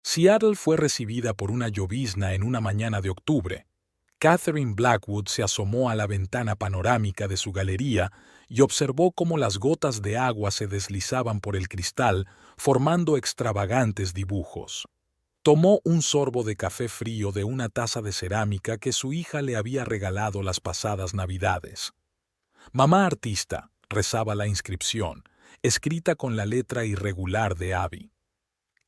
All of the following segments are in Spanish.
Seattle fue recibida por una llovizna en una mañana de octubre. Catherine Blackwood se asomó a la ventana panorámica de su galería y observó cómo las gotas de agua se deslizaban por el cristal, formando extravagantes dibujos. Tomó un sorbo de café frío de una taza de cerámica que su hija le había regalado las pasadas Navidades. Mamá artista, rezaba la inscripción, escrita con la letra irregular de Abby.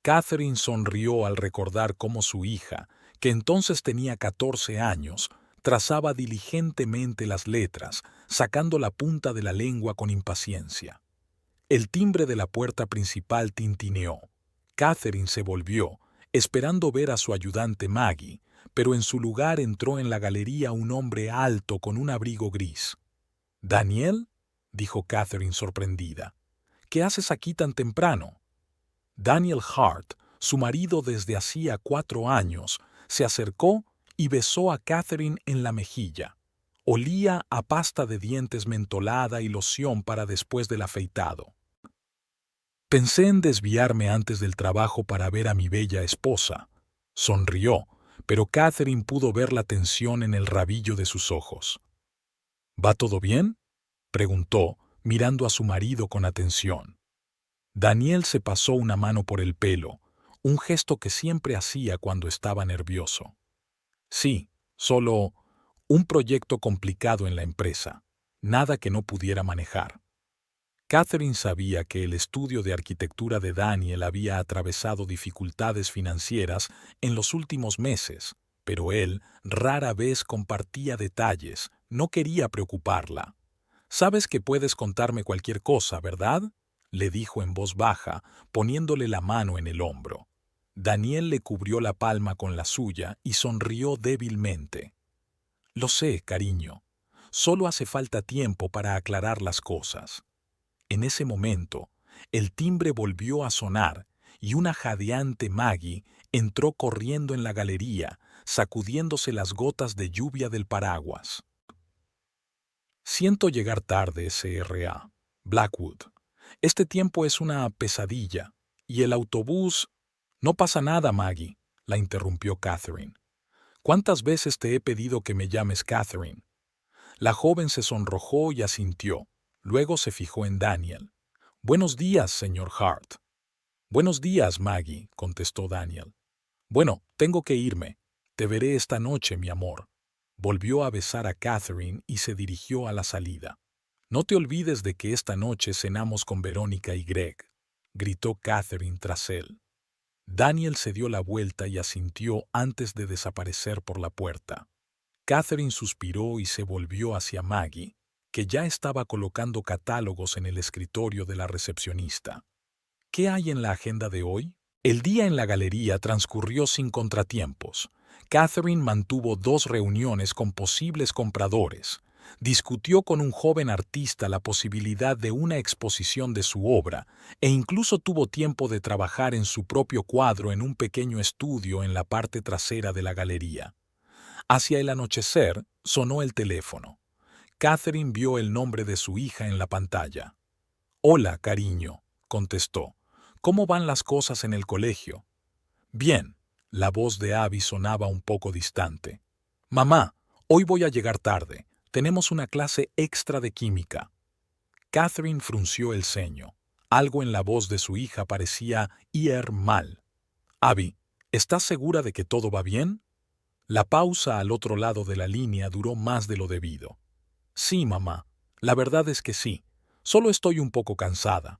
Catherine sonrió al recordar cómo su hija, que entonces tenía 14 años, trazaba diligentemente las letras, sacando la punta de la lengua con impaciencia. El timbre de la puerta principal tintineó. Catherine se volvió, esperando ver a su ayudante Maggie, pero en su lugar entró en la galería un hombre alto con un abrigo gris. «¿Daniel?», dijo Catherine sorprendida. «¿Qué haces aquí tan temprano?». Daniel Hart, su marido desde hacía 4 años, se acercó y besó a Catherine en la mejilla. Olía a pasta de dientes mentolada y loción para después del afeitado. «Pensé en desviarme antes del trabajo para ver a mi bella esposa», sonrió, pero Catherine pudo ver la tensión en el rabillo de sus ojos. «¿Va todo bien?», preguntó, mirando a su marido con atención. Daniel se pasó una mano por el pelo, un gesto que siempre hacía cuando estaba nervioso. «Sí, solo un proyecto complicado en la empresa, nada que no pudiera manejar». Catherine sabía que el estudio de arquitectura de Daniel había atravesado dificultades financieras en los últimos meses, pero él rara vez compartía detalles, no quería preocuparla. «Sabes que puedes contarme cualquier cosa, ¿verdad?», le dijo en voz baja, poniéndole la mano en el hombro. Daniel le cubrió la palma con la suya y sonrió débilmente. «Lo sé, cariño. Solo hace falta tiempo para aclarar las cosas». En ese momento, el timbre volvió a sonar y una jadeante Maggie entró corriendo en la galería, sacudiéndose las gotas de lluvia del paraguas. «Siento llegar tarde, Sra. Blackwood. Este tiempo es una pesadilla. Y el autobús...». «No pasa nada, Maggie», la interrumpió Catherine. «¿Cuántas veces te he pedido que me llames Catherine?». La joven se sonrojó y asintió. Luego se fijó en Daniel. «Buenos días, señor Hart». «Buenos días, Maggie», contestó Daniel. «Bueno, tengo que irme. Te veré esta noche, mi amor». Volvió a besar a Catherine y se dirigió a la salida. «No te olvides de que esta noche cenamos con Verónica y Greg», gritó Catherine tras él. Daniel se dio la vuelta y asintió antes de desaparecer por la puerta. Catherine suspiró y se volvió hacia Maggie, que ya estaba colocando catálogos en el escritorio de la recepcionista. «¿Qué hay en la agenda de hoy?». El día en la galería transcurrió sin contratiempos. Catherine mantuvo 2 reuniones con posibles compradores. Discutió con un joven artista la posibilidad de una exposición de su obra e incluso tuvo tiempo de trabajar en su propio cuadro en un pequeño estudio en la parte trasera de la galería. Hacia el anochecer sonó el teléfono. Catherine vio el nombre de su hija en la pantalla. «Hola, cariño», contestó. «¿Cómo van las cosas en el colegio?». «Bien». La voz de Abby sonaba un poco distante. «Mamá, hoy voy a llegar tarde. Tenemos una clase extra de química». Catherine frunció el ceño. Algo en la voz de su hija parecía ir mal. «Abby, ¿estás segura de que todo va bien?». La pausa al otro lado de la línea duró más de lo debido. «Sí, mamá. La verdad es que sí. Solo estoy un poco cansada».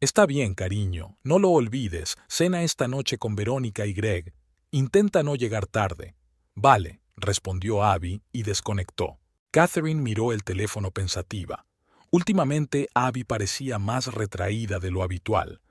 «Está bien, cariño. No lo olvides. Cena esta noche con Verónica y Greg. Intenta no llegar tarde». «Vale», respondió Abby y desconectó. Catherine miró el teléfono pensativa. Últimamente Abby parecía más retraída de lo habitual.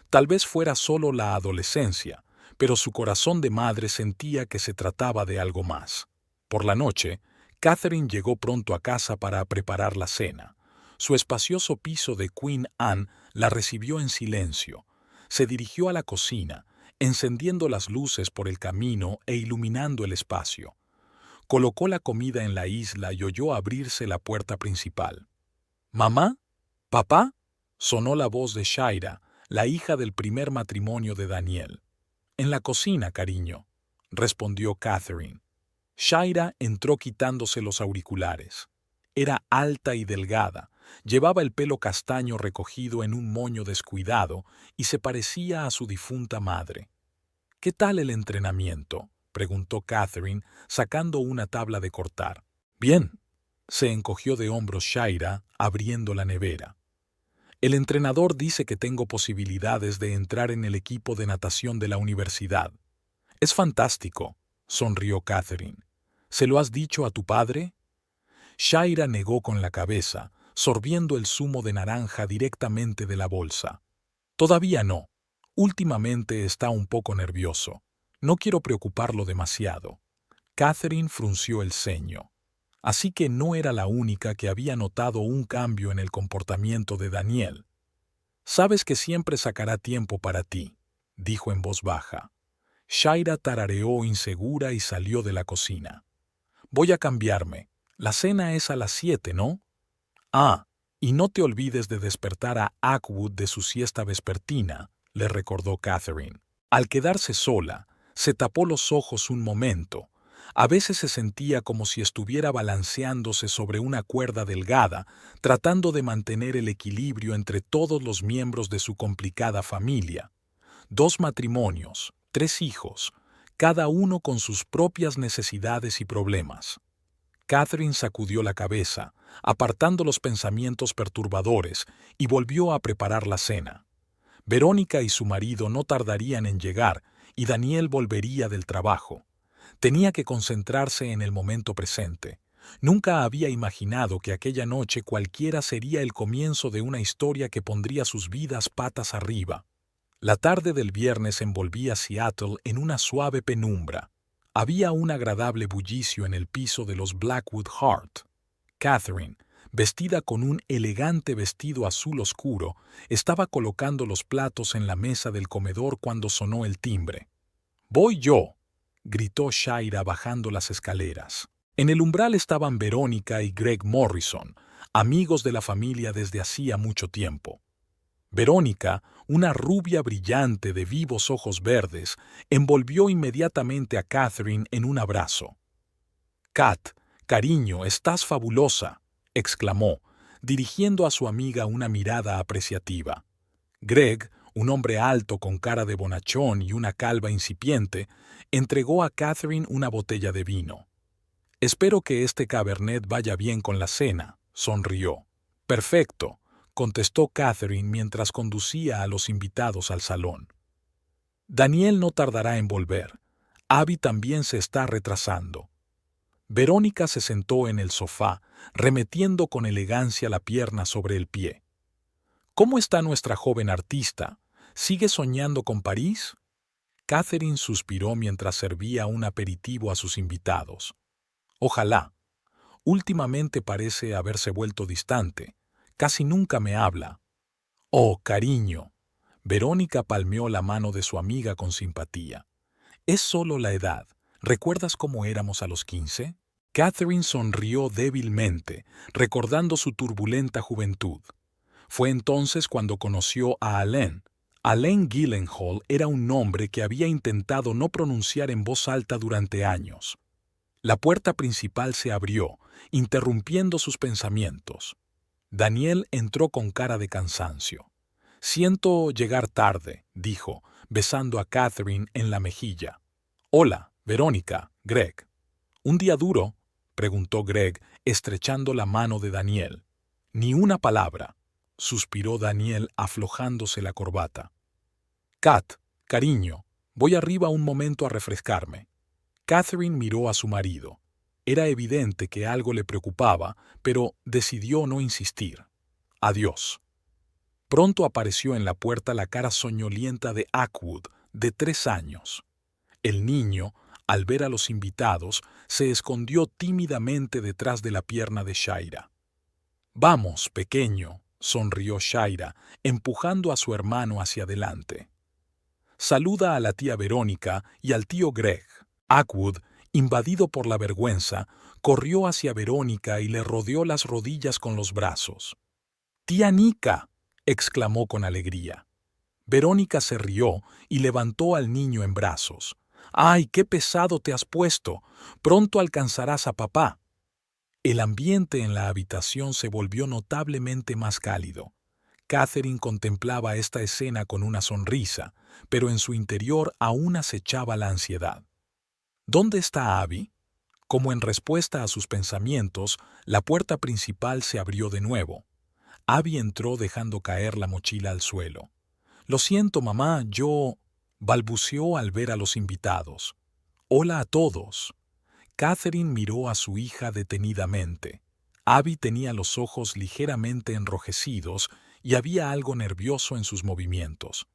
Tal vez fuera solo la adolescencia, pero su corazón de madre sentía que se trataba de algo más. Por la noche, Catherine llegó pronto a casa para preparar la cena. Su espacioso piso de Queen Anne la recibió en silencio. Se dirigió a la cocina, encendiendo las luces por el camino e iluminando el espacio. Colocó la comida en la isla y oyó abrirse la puerta principal. «¿Mamá? ¿Papá?», sonó la voz de Shaira, la hija del primer matrimonio de Daniel. En la cocina, cariño, respondió Catherine. Shaira entró quitándose los auriculares. Era alta y delgada, llevaba el pelo castaño recogido en un moño descuidado y se parecía a su difunta madre. ¿Qué tal el entrenamiento?, preguntó Catherine, sacando una tabla de cortar. Bien, se encogió de hombros Shaira, abriendo la nevera. El entrenador dice que tengo posibilidades de entrar en el equipo de natación de la universidad. Es fantástico, sonrió Catherine. ¿Se lo has dicho a tu padre? Shaira negó con la cabeza, sorbiendo el zumo de naranja directamente de la bolsa. Todavía no. Últimamente está un poco nervioso. No quiero preocuparlo demasiado. Catherine frunció el ceño. Así que no era la única que había notado un cambio en el comportamiento de Daniel. Sabes que siempre sacará tiempo para ti, dijo en voz baja. Shaira tarareó insegura y salió de la cocina. Voy a cambiarme. La cena es a las 7, ¿no? Ah, y no te olvides de despertar a Ackwood de su siesta vespertina, le recordó Catherine. Al quedarse sola, se tapó los ojos un momento. A veces se sentía como si estuviera balanceándose sobre una cuerda delgada, tratando de mantener el equilibrio entre todos los miembros de su complicada familia. 2 matrimonios, 3 hijos, cada uno con sus propias necesidades y problemas. Catherine sacudió la cabeza, apartando los pensamientos perturbadores, y volvió a preparar la cena. Verónica y su marido no tardarían en llegar, y Daniel volvería del trabajo. Tenía que concentrarse en el momento presente. Nunca había imaginado que aquella noche cualquiera sería el comienzo de una historia que pondría sus vidas patas arriba. La tarde del viernes envolvía Seattle en una suave penumbra. Había un agradable bullicio en el piso de los Blackwood Hart. Catherine, vestida con un elegante vestido azul oscuro, estaba colocando los platos en la mesa del comedor cuando sonó el timbre. «Voy yo», gritó Shaira bajando las escaleras. En el umbral estaban Verónica y Greg Morrison, amigos de la familia desde hacía mucho tiempo. Verónica, una rubia brillante de vivos ojos verdes, envolvió inmediatamente a Catherine en un abrazo. «Kat, cariño, estás fabulosa», exclamó, dirigiendo a su amiga una mirada apreciativa. Greg, un hombre alto con cara de bonachón y una calva incipiente, entregó a Catherine una botella de vino. «Espero que este cabernet vaya bien con la cena», sonrió. «Perfecto», contestó Catherine mientras conducía a los invitados al salón. «Daniel no tardará en volver. Abby también se está retrasando». Verónica se sentó en el sofá, remetiendo con elegancia la pierna sobre el pie. «¿Cómo está nuestra joven artista? ¿Sigue soñando con París?» Catherine suspiró mientras servía un aperitivo a sus invitados. «Ojalá. Últimamente parece haberse vuelto distante. Casi nunca me habla». «Oh, cariño». Verónica palmeó la mano de su amiga con simpatía. «Es solo la edad. ¿Recuerdas cómo éramos a los 15?» Catherine sonrió débilmente, recordando su turbulenta juventud. Fue entonces cuando conoció a Alain. Alain Gyllenhaal era un nombre que había intentado no pronunciar en voz alta durante años. La puerta principal se abrió, interrumpiendo sus pensamientos. Daniel entró con cara de cansancio. «Siento llegar tarde», dijo, besando a Catherine en la mejilla. «Hola, Verónica, Greg». «¿Un día duro?», preguntó Greg, estrechando la mano de Daniel. «Ni una palabra», suspiró Daniel aflojándose la corbata. «Kat, cariño, voy arriba un momento a refrescarme». Catherine miró a su marido. Era evidente que algo le preocupaba, pero decidió no insistir. «Adiós». Pronto apareció en la puerta la cara soñolienta de Ackwood, de 3 años. El niño, al ver a los invitados, se escondió tímidamente detrás de la pierna de Shaira. «Vamos, pequeño», sonrió Shaira, empujando a su hermano hacia adelante. «Saluda a la tía Verónica y al tío Greg». Ackwood, invadido por la vergüenza, corrió hacia Verónica y le rodeó las rodillas con los brazos. «¡Tía Nika!», exclamó con alegría. Verónica se rió y levantó al niño en brazos. ¡Ay, qué pesado te has puesto! Pronto alcanzarás a papá. El ambiente en la habitación se volvió notablemente más cálido. Catherine contemplaba esta escena con una sonrisa, pero en su interior aún acechaba la ansiedad. ¿Dónde está Abby? Como en respuesta a sus pensamientos, la puerta principal se abrió de nuevo. Abby entró dejando caer la mochila al suelo. «Lo siento, mamá, yo...» balbuceó al ver a los invitados. «Hola a todos». Catherine miró a su hija detenidamente. Abby tenía los ojos ligeramente enrojecidos y había algo nervioso en sus movimientos.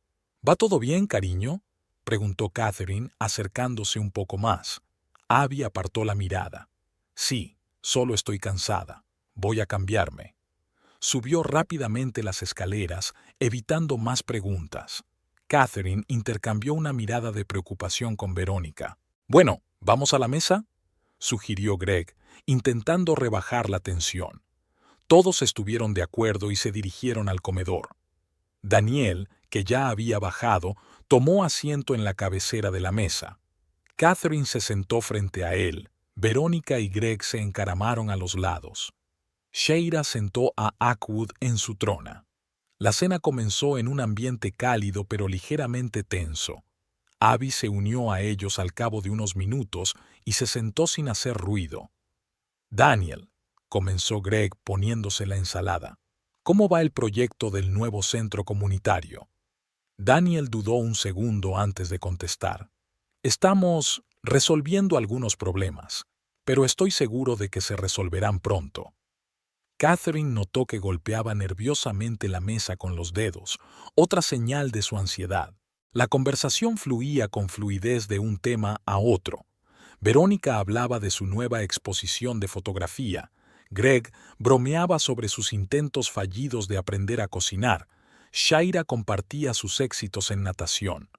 «¿Va todo bien, cariño?», preguntó Catherine, acercándose un poco más. Abby apartó la mirada. «Sí, solo estoy cansada. Voy a cambiarme». Subió rápidamente las escaleras, evitando más preguntas. Catherine intercambió una mirada de preocupación con Verónica. «Bueno, ¿vamos a la mesa?», sugirió Greg, intentando rebajar la tensión. Todos estuvieron de acuerdo y se dirigieron al comedor. Daniel, que ya había bajado, tomó asiento en la cabecera de la mesa. Catherine se sentó frente a él. Verónica y Greg se encaramaron a los lados. Sheila sentó a Ackwood en su trona. La cena comenzó en un ambiente cálido pero ligeramente tenso. Abby se unió a ellos al cabo de unos minutos y se sentó sin hacer ruido. «Daniel», comenzó Greg poniéndose la ensalada, «¿cómo va el proyecto del nuevo centro comunitario?». Daniel dudó un segundo antes de contestar. «Estamos resolviendo algunos problemas, pero estoy seguro de que se resolverán pronto». Catherine notó que golpeaba nerviosamente la mesa con los dedos, otra señal de su ansiedad. La conversación fluía con fluidez de un tema a otro. Verónica hablaba de su nueva exposición de fotografía. Greg bromeaba sobre sus intentos fallidos de aprender a cocinar. Shaira compartía sus éxitos en natación.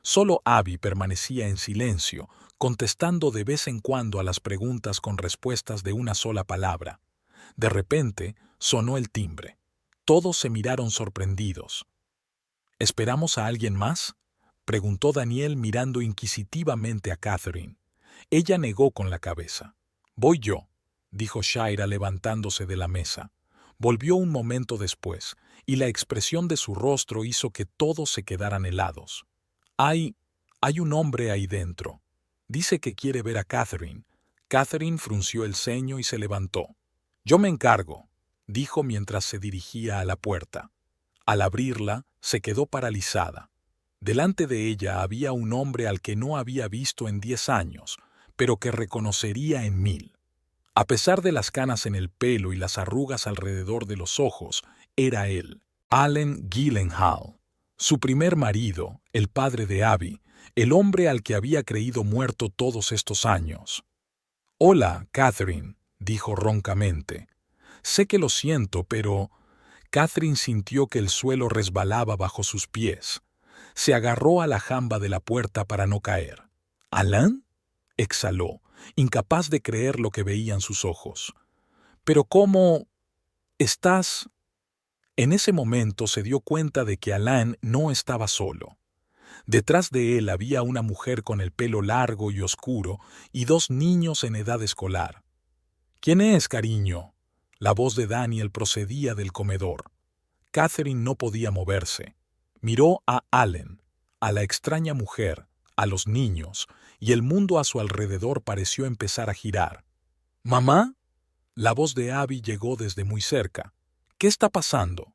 Solo Abby permanecía en silencio, contestando de vez en cuando a las preguntas con respuestas de una sola palabra. De repente, sonó el timbre. Todos se miraron sorprendidos. «¿Esperamos a alguien más?», preguntó Daniel mirando inquisitivamente a Catherine. Ella negó con la cabeza. «Voy yo», dijo Shaira levantándose de la mesa. Volvió un momento después, y la expresión de su rostro hizo que todos se quedaran helados. Hay un hombre ahí dentro. Dice que quiere ver a Catherine». Catherine frunció el ceño y se levantó. «Yo me encargo», dijo mientras se dirigía a la puerta. Al abrirla, se quedó paralizada. Delante de ella había un hombre al que no había visto en 10 años, pero que reconocería en 1000. A pesar de las canas en el pelo y las arrugas alrededor de los ojos, era él, Allen Gyllenhaal, su primer marido, el padre de Abby, el hombre al que había creído muerto todos estos años. «Hola, Catherine», dijo roncamente. «Sé que lo siento, pero...». Catherine sintió que el suelo resbalaba bajo sus pies. Se agarró a la jamba de la puerta para no caer. «¿Alan?», exhaló, incapaz de creer lo que veían sus ojos. «¿Pero cómo...? ¿Estás...?» En ese momento se dio cuenta de que Alan no estaba solo. Detrás de él había una mujer con el pelo largo y oscuro y 2 niños en edad escolar. «¿Quién es, cariño?». La voz de Daniel procedía del comedor. Catherine no podía moverse. Miró a Allen, a la extraña mujer, a los niños, y el mundo a su alrededor pareció empezar a girar. «¿Mamá?». La voz de Abby llegó desde muy cerca. «¿Qué está pasando?».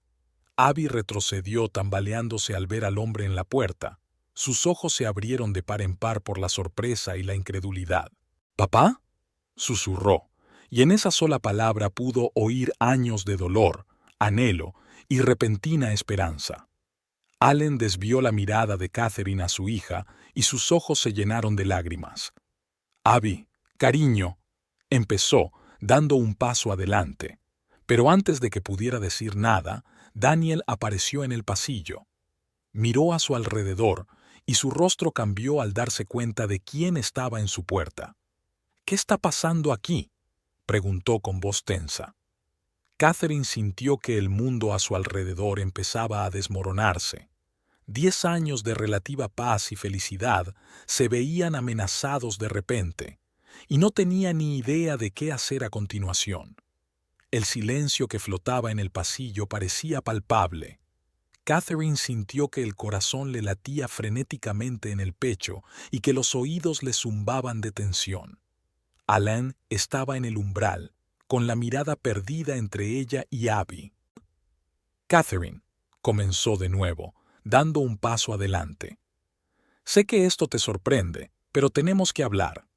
Abby retrocedió tambaleándose al ver al hombre en la puerta. Sus ojos se abrieron de par en par por la sorpresa y la incredulidad. «¿Papá?», susurró, y en esa sola palabra pudo oír años de dolor, anhelo y repentina esperanza. Allen desvió la mirada de Catherine a su hija y sus ojos se llenaron de lágrimas. «Abby, cariño», empezó, dando un paso adelante. Pero antes de que pudiera decir nada, Daniel apareció en el pasillo. Miró a su alrededor y su rostro cambió al darse cuenta de quién estaba en su puerta. «¿Qué está pasando aquí?», preguntó con voz tensa. Catherine sintió que el mundo a su alrededor empezaba a desmoronarse. 10 años de relativa paz y felicidad se veían amenazados de repente, y no tenía ni idea de qué hacer a continuación. El silencio que flotaba en el pasillo parecía palpable. Catherine sintió que el corazón le latía frenéticamente en el pecho y que los oídos le zumbaban de tensión. Alain estaba en el umbral, con la mirada perdida entre ella y Abby. Catherine, comenzó de nuevo, dando un paso adelante. Sé que esto te sorprende, pero tenemos que hablar.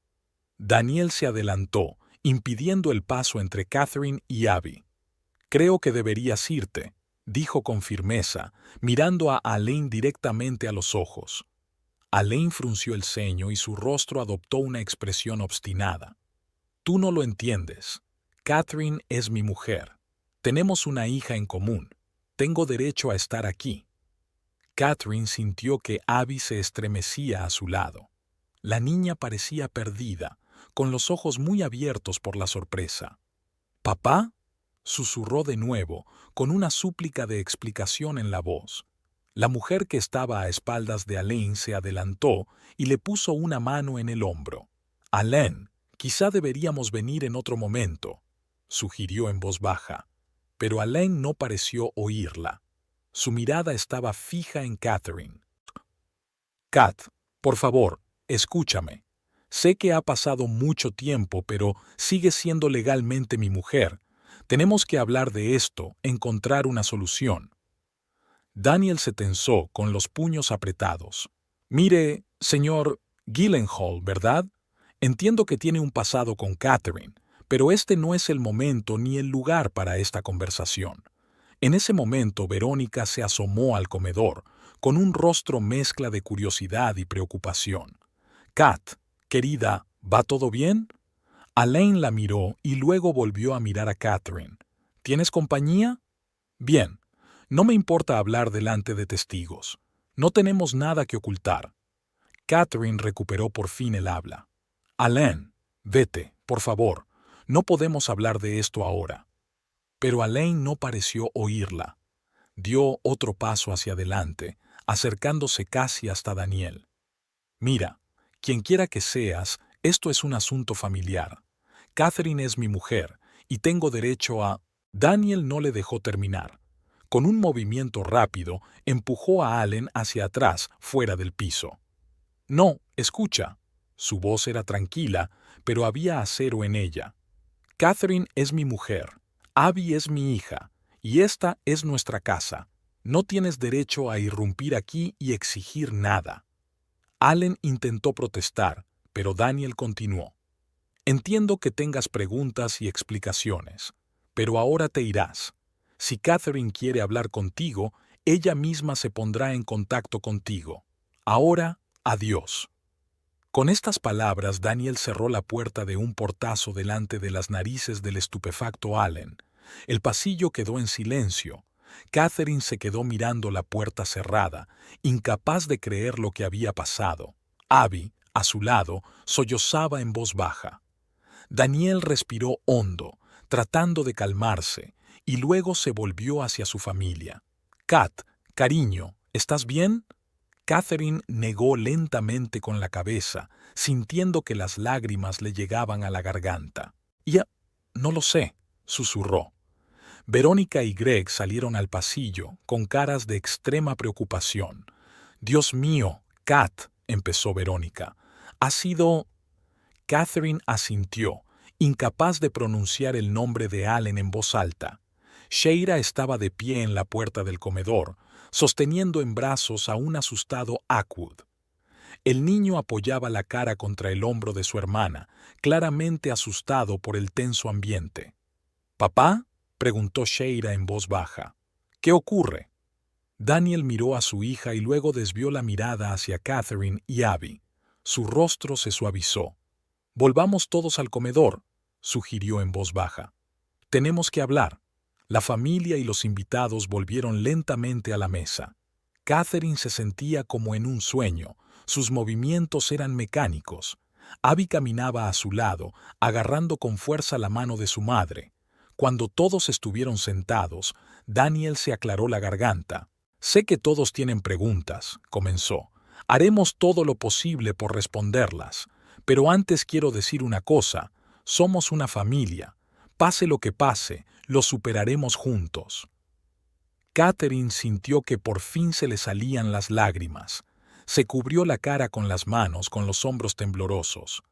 Daniel se adelantó, impidiendo el paso entre Catherine y Abby. Creo que deberías irte, dijo con firmeza, mirando a Alain directamente a los ojos. Alain frunció el ceño y su rostro adoptó una expresión obstinada. Tú no lo entiendes. Catherine es mi mujer. Tenemos una hija en común. Tengo derecho a estar aquí. Catherine sintió que Abby se estremecía a su lado. La niña parecía perdida, con los ojos muy abiertos por la sorpresa. ¿Papá?, susurró de nuevo, con una súplica de explicación en la voz. La mujer que estaba a espaldas de Alain se adelantó y le puso una mano en el hombro. Alain, quizá deberíamos venir en otro momento, sugirió en voz baja, pero Alain no pareció oírla. Su mirada estaba fija en Catherine. Cat, por favor, escúchame. Sé que ha pasado mucho tiempo, pero sigue siendo legalmente mi mujer. Tenemos que hablar de esto, encontrar una solución. Daniel se tensó con los puños apretados. Mire, señor Gyllenhaal, ¿verdad? Entiendo que tiene un pasado con Catherine, pero este no es el momento ni el lugar para esta conversación. En ese momento Verónica se asomó al comedor, con un rostro mezcla de curiosidad y preocupación. Kat, querida, ¿va todo bien? Alain la miró y luego volvió a mirar a Catherine. ¿Tienes compañía? Bien. No me importa hablar delante de testigos. No tenemos nada que ocultar. Catherine recuperó por fin el habla. Alain, vete, por favor. No podemos hablar de esto ahora. Pero Alain no pareció oírla. Dio otro paso hacia adelante, acercándose casi hasta Daniel. Mira, quien quiera que seas, esto es un asunto familiar. Catherine es mi mujer, y tengo derecho a... Daniel no le dejó terminar. Con un movimiento rápido, empujó a Allen hacia atrás, fuera del piso. No, escucha. Su voz era tranquila, pero había acero en ella. Catherine es mi mujer, Abby es mi hija, y esta es nuestra casa. No tienes derecho a irrumpir aquí y exigir nada. Allen intentó protestar, pero Daniel continuó. Entiendo que tengas preguntas y explicaciones, pero ahora te irás. Si Catherine quiere hablar contigo, ella misma se pondrá en contacto contigo. Ahora, adiós. Con estas palabras, Daniel cerró la puerta de un portazo delante de las narices del estupefacto Allen. El pasillo quedó en silencio. Catherine se quedó mirando la puerta cerrada, incapaz de creer lo que había pasado. Abby, a su lado, sollozaba en voz baja. Daniel respiró hondo, tratando de calmarse, y luego se volvió hacia su familia. Kat, cariño, ¿estás bien? Catherine negó lentamente con la cabeza, sintiendo que las lágrimas le llegaban a la garganta. Ya, no lo sé, susurró. Verónica y Greg salieron al pasillo, con caras de extrema preocupación. Dios mío, Kat, empezó Verónica. Ha sido... Catherine asintió, incapaz de pronunciar el nombre de Allen en voz alta. Sheila estaba de pie en la puerta del comedor, sosteniendo en brazos a un asustado Ackwood. El niño apoyaba la cara contra el hombro de su hermana, claramente asustado por el tenso ambiente. ¿Papá?, preguntó Sheila en voz baja. ¿Qué ocurre? Daniel miró a su hija y luego desvió la mirada hacia Catherine y Abby. Su rostro se suavizó. «Volvamos todos al comedor», sugirió en voz baja. «Tenemos que hablar». La familia y los invitados volvieron lentamente a la mesa. Catherine se sentía como en un sueño. Sus movimientos eran mecánicos. Abby caminaba a su lado, agarrando con fuerza la mano de su madre. Cuando todos estuvieron sentados, Daniel se aclaró la garganta. Sé que todos tienen preguntas, comenzó. Haremos todo lo posible por responderlas. Pero antes quiero decir una cosa. Somos una familia. Pase lo que pase, lo superaremos juntos. Catherine sintió que por fin se le salían las lágrimas. Se cubrió la cara con las manos, con los hombros temblorosos.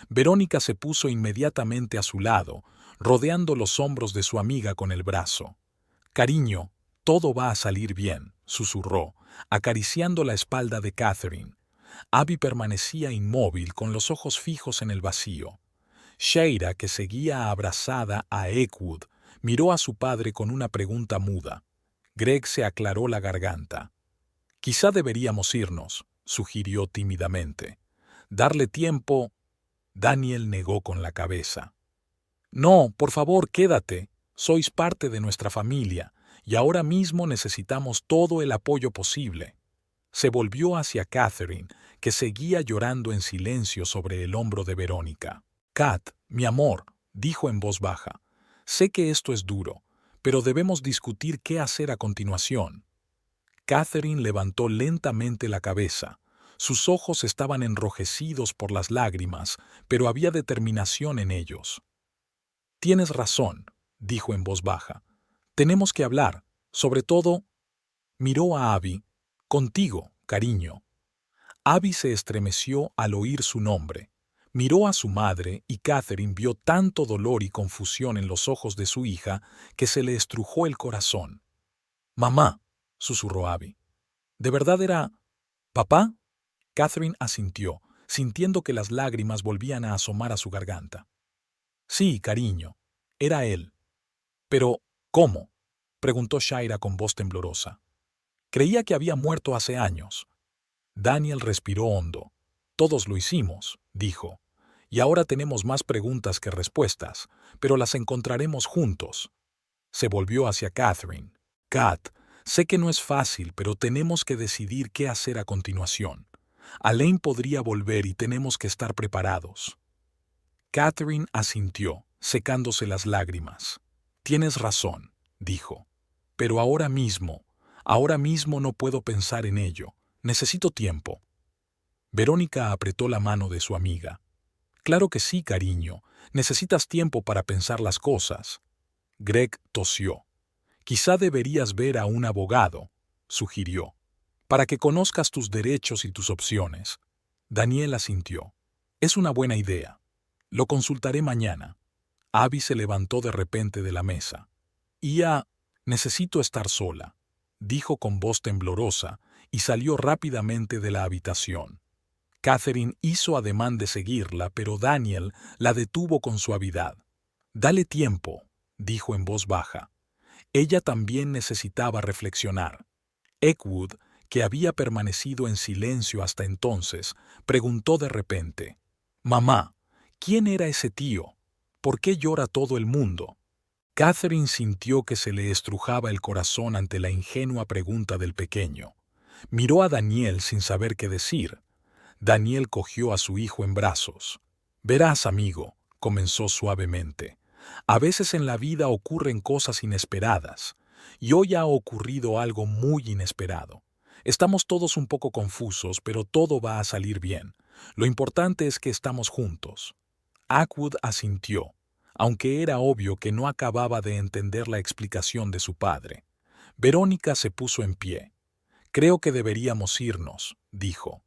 Verónica se puso inmediatamente a su lado, rodeando los hombros de su amiga con el brazo. «Cariño, todo va a salir bien», susurró, acariciando la espalda de Catherine. Abby permanecía inmóvil, con los ojos fijos en el vacío. Sheila, que seguía abrazada a Ekwood, miró a su padre con una pregunta muda. Greg se aclaró la garganta. «Quizá deberíamos irnos», sugirió tímidamente. «Darle tiempo». Daniel negó con la cabeza. «No, por favor, quédate. Sois parte de nuestra familia, y ahora mismo necesitamos todo el apoyo posible». Se volvió hacia Catherine, que seguía llorando en silencio sobre el hombro de Verónica. «Kat, mi amor», dijo en voz baja, «sé que esto es duro, pero debemos discutir qué hacer a continuación». Catherine levantó lentamente la cabeza. Sus ojos estaban enrojecidos por las lágrimas, pero había determinación en ellos. «Tienes razón», dijo en voz baja. «Tenemos que hablar, sobre todo». Miró a Abby. «Contigo, cariño». Abby se estremeció al oír su nombre. Miró a su madre y Catherine vio tanto dolor y confusión en los ojos de su hija que se le estrujó el corazón. «Mamá», susurró Abby. «¿De verdad era... papá?» Catherine asintió, sintiendo que las lágrimas volvían a asomar a su garganta. «Sí, cariño, era él». «Pero, ¿cómo?», preguntó Shaira con voz temblorosa. «Creía que había muerto hace años». Daniel respiró hondo. «Todos lo hicimos», dijo. «Y ahora tenemos más preguntas que respuestas, pero las encontraremos juntos». Se volvió hacia Catherine. «Kat, sé que no es fácil, pero tenemos que decidir qué hacer a continuación. Alain podría volver y tenemos que estar preparados». Catherine asintió, secándose las lágrimas. «Tienes razón», dijo. «Pero ahora mismo no puedo pensar en ello. Necesito tiempo». Verónica apretó la mano de su amiga. «Claro que sí, cariño. Necesitas tiempo para pensar las cosas». Greg tosió. «Quizá deberías ver a un abogado», sugirió, «para que conozcas tus derechos y tus opciones». Daniel asintió. «Es una buena idea. Lo consultaré mañana». Abby se levantó de repente de la mesa. Necesito estar sola», dijo con voz temblorosa, y salió rápidamente de la habitación. Catherine hizo ademán de seguirla, pero Daniel la detuvo con suavidad. «Dale tiempo», dijo en voz baja. Ella también necesitaba reflexionar. Ekwood, que había permanecido en silencio hasta entonces, preguntó de repente: «Mamá, ¿quién era ese tío? ¿Por qué llora todo el mundo?» Catherine sintió que se le estrujaba el corazón ante la ingenua pregunta del pequeño. Miró a Daniel sin saber qué decir. Daniel cogió a su hijo en brazos. «Verás, amigo», comenzó suavemente, «a veces en la vida ocurren cosas inesperadas, y hoy ha ocurrido algo muy inesperado. Estamos todos un poco confusos, pero todo va a salir bien. Lo importante es que estamos juntos». Ekwood asintió, aunque era obvio que no acababa de entender la explicación de su padre. Verónica se puso en pie. «Creo que deberíamos irnos», dijo.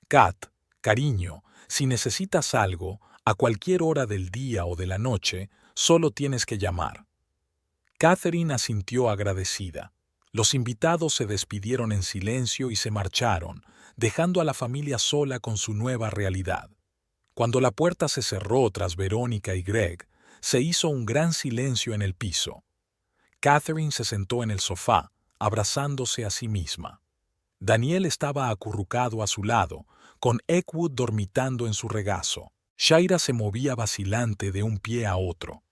«Kat, cariño, si necesitas algo, a cualquier hora del día o de la noche, solo tienes que llamar». Catherine asintió agradecida. Los invitados se despidieron en silencio y se marcharon, dejando a la familia sola con su nueva realidad. Cuando la puerta se cerró tras Verónica y Greg, se hizo un gran silencio en el piso. Catherine se sentó en el sofá, abrazándose a sí misma. Daniel estaba acurrucado a su lado, con Ekwood dormitando en su regazo. Shaira se movía vacilante de un pie a otro.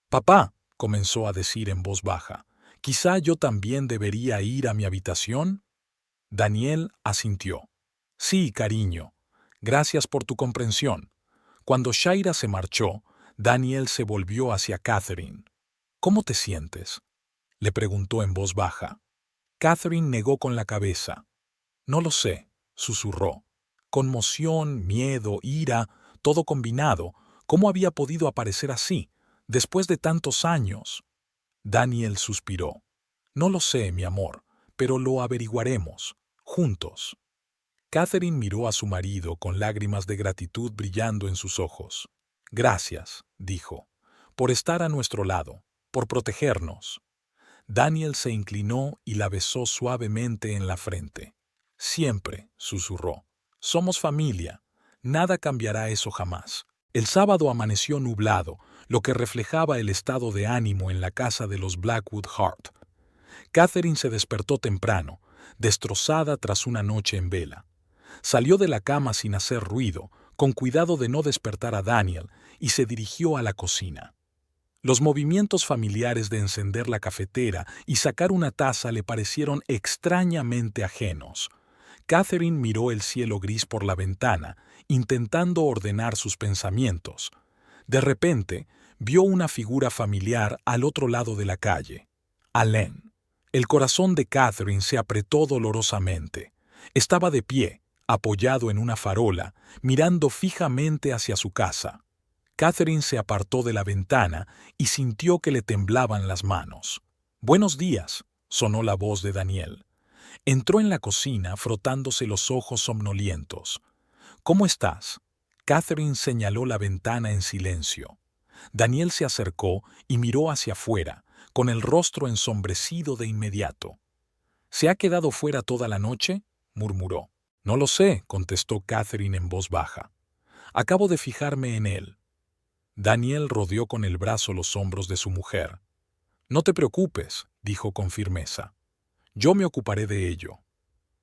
«Papá», comenzó a decir en voz baja, «¿quizá yo también debería ir a mi habitación?» Daniel asintió. «Sí, cariño. Gracias por tu comprensión». Cuando Shaira se marchó, Daniel se volvió hacia Catherine. «¿Cómo te sientes?», le preguntó en voz baja. Catherine negó con la cabeza. No lo sé, susurró. Conmoción, miedo, ira, todo combinado. ¿Cómo había podido aparecer así, después de tantos años? Daniel suspiró. No lo sé, mi amor, pero lo averiguaremos, juntos. Catherine miró a su marido con lágrimas de gratitud brillando en sus ojos. Gracias, dijo, por estar a nuestro lado, por protegernos. Daniel se inclinó y la besó suavemente en la frente. Siempre, susurró. Somos familia. Nada cambiará eso jamás. El sábado amaneció nublado, lo que reflejaba el estado de ánimo en la casa de los Blackwood Hart. Catherine se despertó temprano, destrozada tras una noche en vela. Salió de la cama sin hacer ruido, con cuidado de no despertar a Daniel, y se dirigió a la cocina. Los movimientos familiares de encender la cafetera y sacar una taza le parecieron extrañamente ajenos. Catherine miró el cielo gris por la ventana, intentando ordenar sus pensamientos. De repente, vio una figura familiar al otro lado de la calle. Alain. El corazón de Catherine se apretó dolorosamente. Estaba de pie, apoyado en una farola, mirando fijamente hacia su casa. Catherine se apartó de la ventana y sintió que le temblaban las manos. «Buenos días», sonó la voz de Daniel. Entró en la cocina frotándose los ojos somnolientos. «¿Cómo estás?» Catherine señaló la ventana en silencio. Daniel se acercó y miró hacia afuera, con el rostro ensombrecido de inmediato. «¿Se ha quedado fuera toda la noche?», murmuró. «No lo sé», contestó Catherine en voz baja. «Acabo de fijarme en él». Daniel rodeó con el brazo los hombros de su mujer. «No te preocupes», dijo con firmeza. «Yo me ocuparé de ello».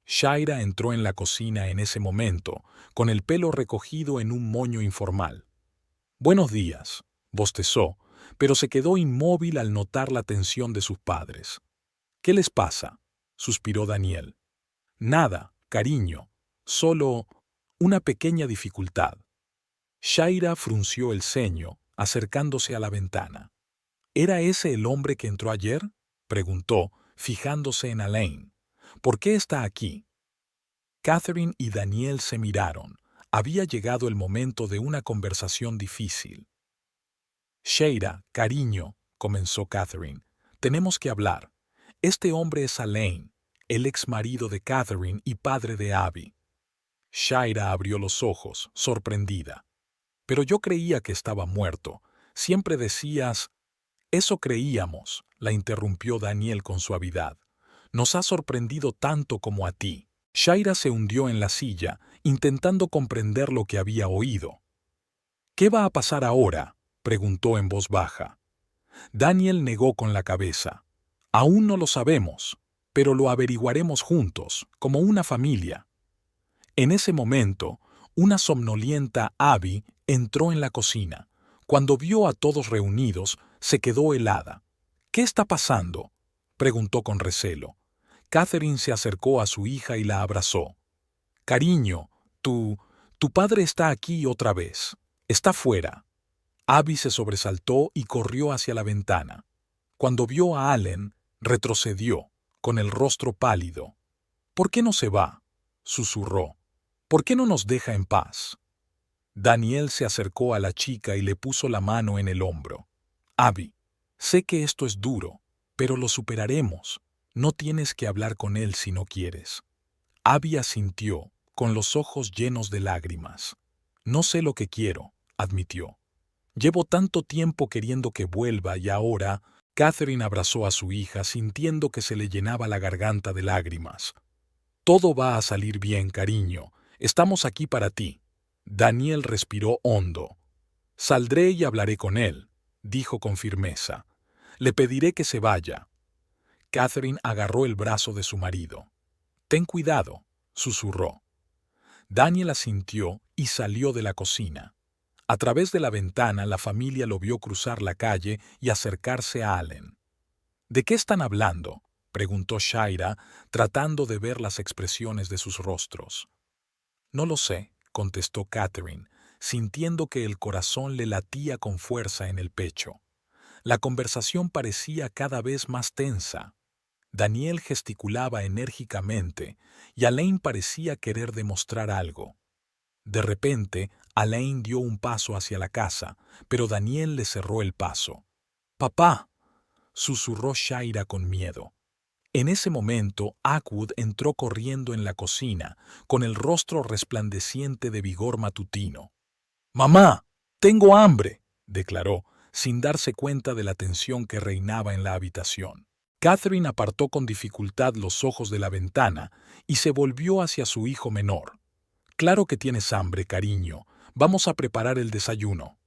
Shaira entró en la cocina en ese momento, con el pelo recogido en un moño informal. «Buenos días», bostezó, pero se quedó inmóvil al notar la tensión de sus padres. «¿Qué les pasa?», suspiró Daniel. «Nada, cariño, solo una pequeña dificultad». Shaira frunció el ceño, acercándose a la ventana. ¿Era ese el hombre que entró ayer?, preguntó, fijándose en Alain. ¿Por qué está aquí? Catherine y Daniel se miraron. Había llegado el momento de una conversación difícil. «Shaira, cariño», comenzó Catherine, «tenemos que hablar. Este hombre es Alain, el ex marido de Catherine y padre de Abby». Shaira abrió los ojos, sorprendida. «Pero yo creía que estaba muerto. Siempre decías...» «Eso creíamos», la interrumpió Daniel con suavidad. «Nos ha sorprendido tanto como a ti». Shaira se hundió en la silla, intentando comprender lo que había oído. «¿Qué va a pasar ahora?», preguntó en voz baja. Daniel negó con la cabeza. «Aún no lo sabemos, pero lo averiguaremos juntos, como una familia». En ese momento, una somnolienta Abby entró en la cocina. Cuando vio a todos reunidos, se quedó helada. «¿Qué está pasando?», preguntó con recelo. Catherine se acercó a su hija y la abrazó. «Cariño, tu padre está aquí otra vez. Está fuera». Abby se sobresaltó y corrió hacia la ventana. Cuando vio a Allen, retrocedió, con el rostro pálido. «¿Por qué no se va?», susurró. «¿Por qué no nos deja en paz?». Daniel se acercó a la chica y le puso la mano en el hombro. «Abby, sé que esto es duro, pero lo superaremos. No tienes que hablar con él si no quieres». Abby asintió, con los ojos llenos de lágrimas. «No sé lo que quiero», admitió. «Llevo tanto tiempo queriendo que vuelva y ahora...» Catherine abrazó a su hija sintiendo que se le llenaba la garganta de lágrimas. «Todo va a salir bien, cariño. Estamos aquí para ti». Daniel respiró hondo. «Saldré y hablaré con él», dijo con firmeza. «Le pediré que se vaya». Catherine agarró el brazo de su marido. «Ten cuidado», susurró. Daniel asintió y salió de la cocina. A través de la ventana la familia lo vio cruzar la calle y acercarse a Allen. «¿De qué están hablando?», preguntó Shaira, tratando de ver las expresiones de sus rostros. «No lo sé», contestó Catherine, sintiendo que el corazón le latía con fuerza en el pecho. La conversación parecía cada vez más tensa. Daniel gesticulaba enérgicamente y Alain parecía querer demostrar algo. De repente, Alain dio un paso hacia la casa, pero Daniel le cerró el paso. «Papá», susurró Shaira con miedo. En ese momento, Ackwood entró corriendo en la cocina, con el rostro resplandeciente de vigor matutino. «Mamá, tengo hambre», declaró, sin darse cuenta de la tensión que reinaba en la habitación. Catherine apartó con dificultad los ojos de la ventana y se volvió hacia su hijo menor. «Claro que tienes hambre, cariño. Vamos a preparar el desayuno».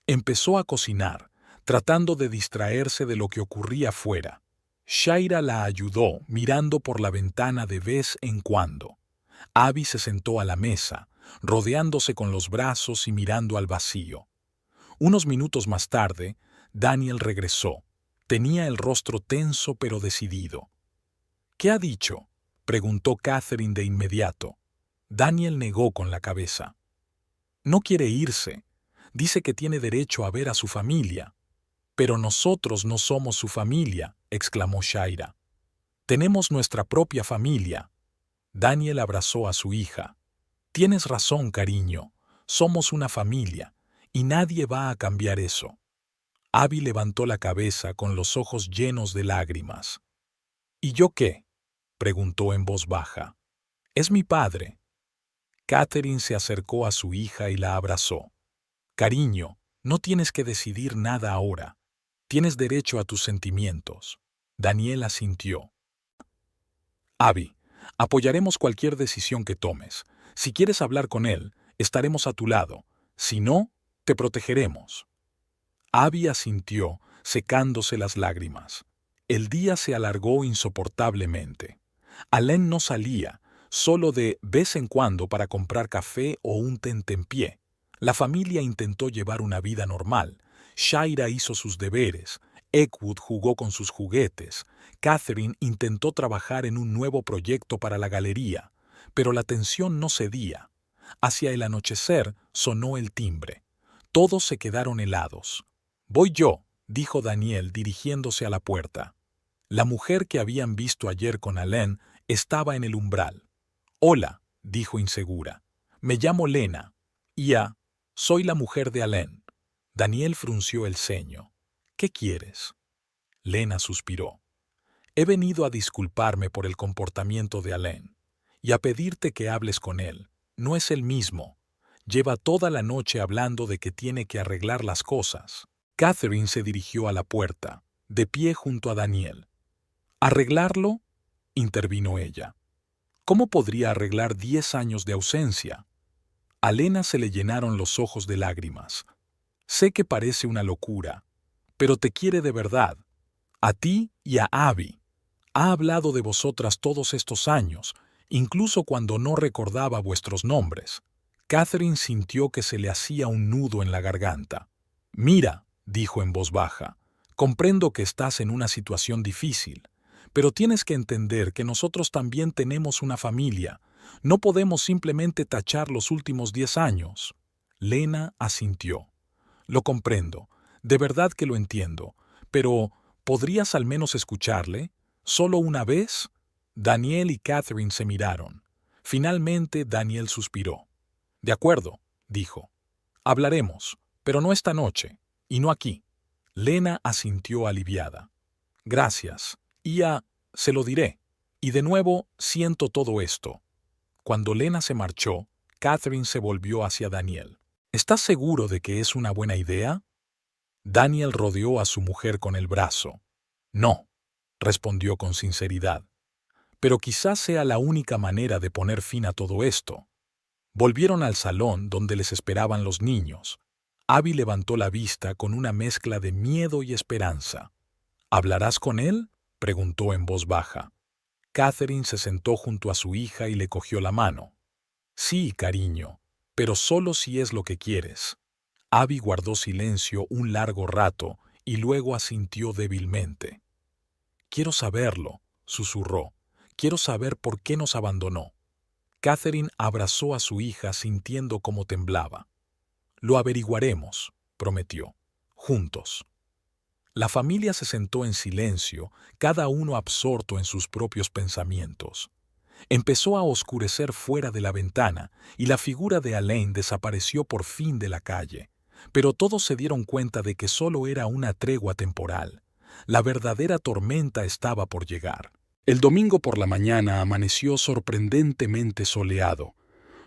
Empezó a cocinar, tratando de distraerse de lo que ocurría afuera. Shaira la ayudó, mirando por la ventana de vez en cuando. Abby se sentó a la mesa, rodeándose con los brazos y mirando al vacío. Unos minutos más tarde, Daniel regresó. Tenía el rostro tenso pero decidido. «¿Qué ha dicho?», preguntó Catherine de inmediato. Daniel negó con la cabeza. «No quiere irse. Dice que tiene derecho a ver a su familia». «Pero nosotros no somos su familia», exclamó Shaira. «Tenemos nuestra propia familia». Daniel abrazó a su hija. «Tienes razón, cariño. Somos una familia, y nadie va a cambiar eso». Abby levantó la cabeza con los ojos llenos de lágrimas. «¿Y yo qué?», preguntó en voz baja. «Es mi padre». Catherine se acercó a su hija y la abrazó. «Cariño, no tienes que decidir nada ahora. Tienes derecho a tus sentimientos». Daniel asintió. «Abby, apoyaremos cualquier decisión que tomes. Si quieres hablar con él, estaremos a tu lado. Si no, te protegeremos». Abby asintió, secándose las lágrimas. El día se alargó insoportablemente. Alain no salía, solo de vez en cuando para comprar café o un tentempié. La familia intentó llevar una vida normal. Shaira hizo sus deberes, Ackwood jugó con sus juguetes, Catherine intentó trabajar en un nuevo proyecto para la galería, pero la tensión no cedía. Hacia el anochecer sonó el timbre. Todos se quedaron helados. «Voy yo», dijo Daniel dirigiéndose a la puerta. La mujer que habían visto ayer con Alain estaba en el umbral. «Hola», dijo insegura. «Me llamo Lena. Soy la mujer de Alain». Daniel frunció el ceño. «¿Qué quieres?». Lena suspiró. «He venido a disculparme por el comportamiento de Alain y a pedirte que hables con él. No es el mismo. Lleva toda la noche hablando de que tiene que arreglar las cosas». Catherine se dirigió a la puerta, de pie junto a Daniel. «¿Arreglarlo?», intervino ella. «¿Cómo podría arreglar 10 años de ausencia?». A Lena se le llenaron los ojos de lágrimas. «Sé que parece una locura, pero te quiere de verdad. A ti y a Abby. Ha hablado de vosotras todos estos años, incluso cuando no recordaba vuestros nombres». Catherine sintió que se le hacía un nudo en la garganta. «Mira», dijo en voz baja, «comprendo que estás en una situación difícil, pero tienes que entender que nosotros también tenemos una familia. No podemos simplemente tachar los últimos 10 años». Lena asintió. «Lo comprendo, de verdad que lo entiendo, pero ¿podrías al menos escucharle? ¿Solo una vez?». Daniel y Catherine se miraron. Finalmente Daniel suspiró. «De acuerdo», dijo. «Hablaremos, pero no esta noche, y no aquí». Lena asintió aliviada. «Gracias. Se lo diré. Y de nuevo siento todo esto». Cuando Lena se marchó, Catherine se volvió hacia Daniel. «¿Estás seguro de que es una buena idea?». Daniel rodeó a su mujer con el brazo. «No», respondió con sinceridad. «Pero quizás sea la única manera de poner fin a todo esto». Volvieron al salón donde les esperaban los niños. Abby levantó la vista con una mezcla de miedo y esperanza. «¿Hablarás con él?», preguntó en voz baja. Catherine se sentó junto a su hija y le cogió la mano. «Sí, cariño, pero solo si es lo que quieres». Abby guardó silencio un largo rato y luego asintió débilmente. «Quiero saberlo», susurró. «Quiero saber por qué nos abandonó». Catherine abrazó a su hija sintiendo cómo temblaba. «Lo averiguaremos», prometió. «Juntos». La familia se sentó en silencio, cada uno absorto en sus propios pensamientos. Empezó a oscurecer fuera de la ventana y la figura de Alain desapareció por fin de la calle. Pero todos se dieron cuenta de que solo era una tregua temporal. La verdadera tormenta estaba por llegar. El domingo por la mañana amaneció sorprendentemente soleado.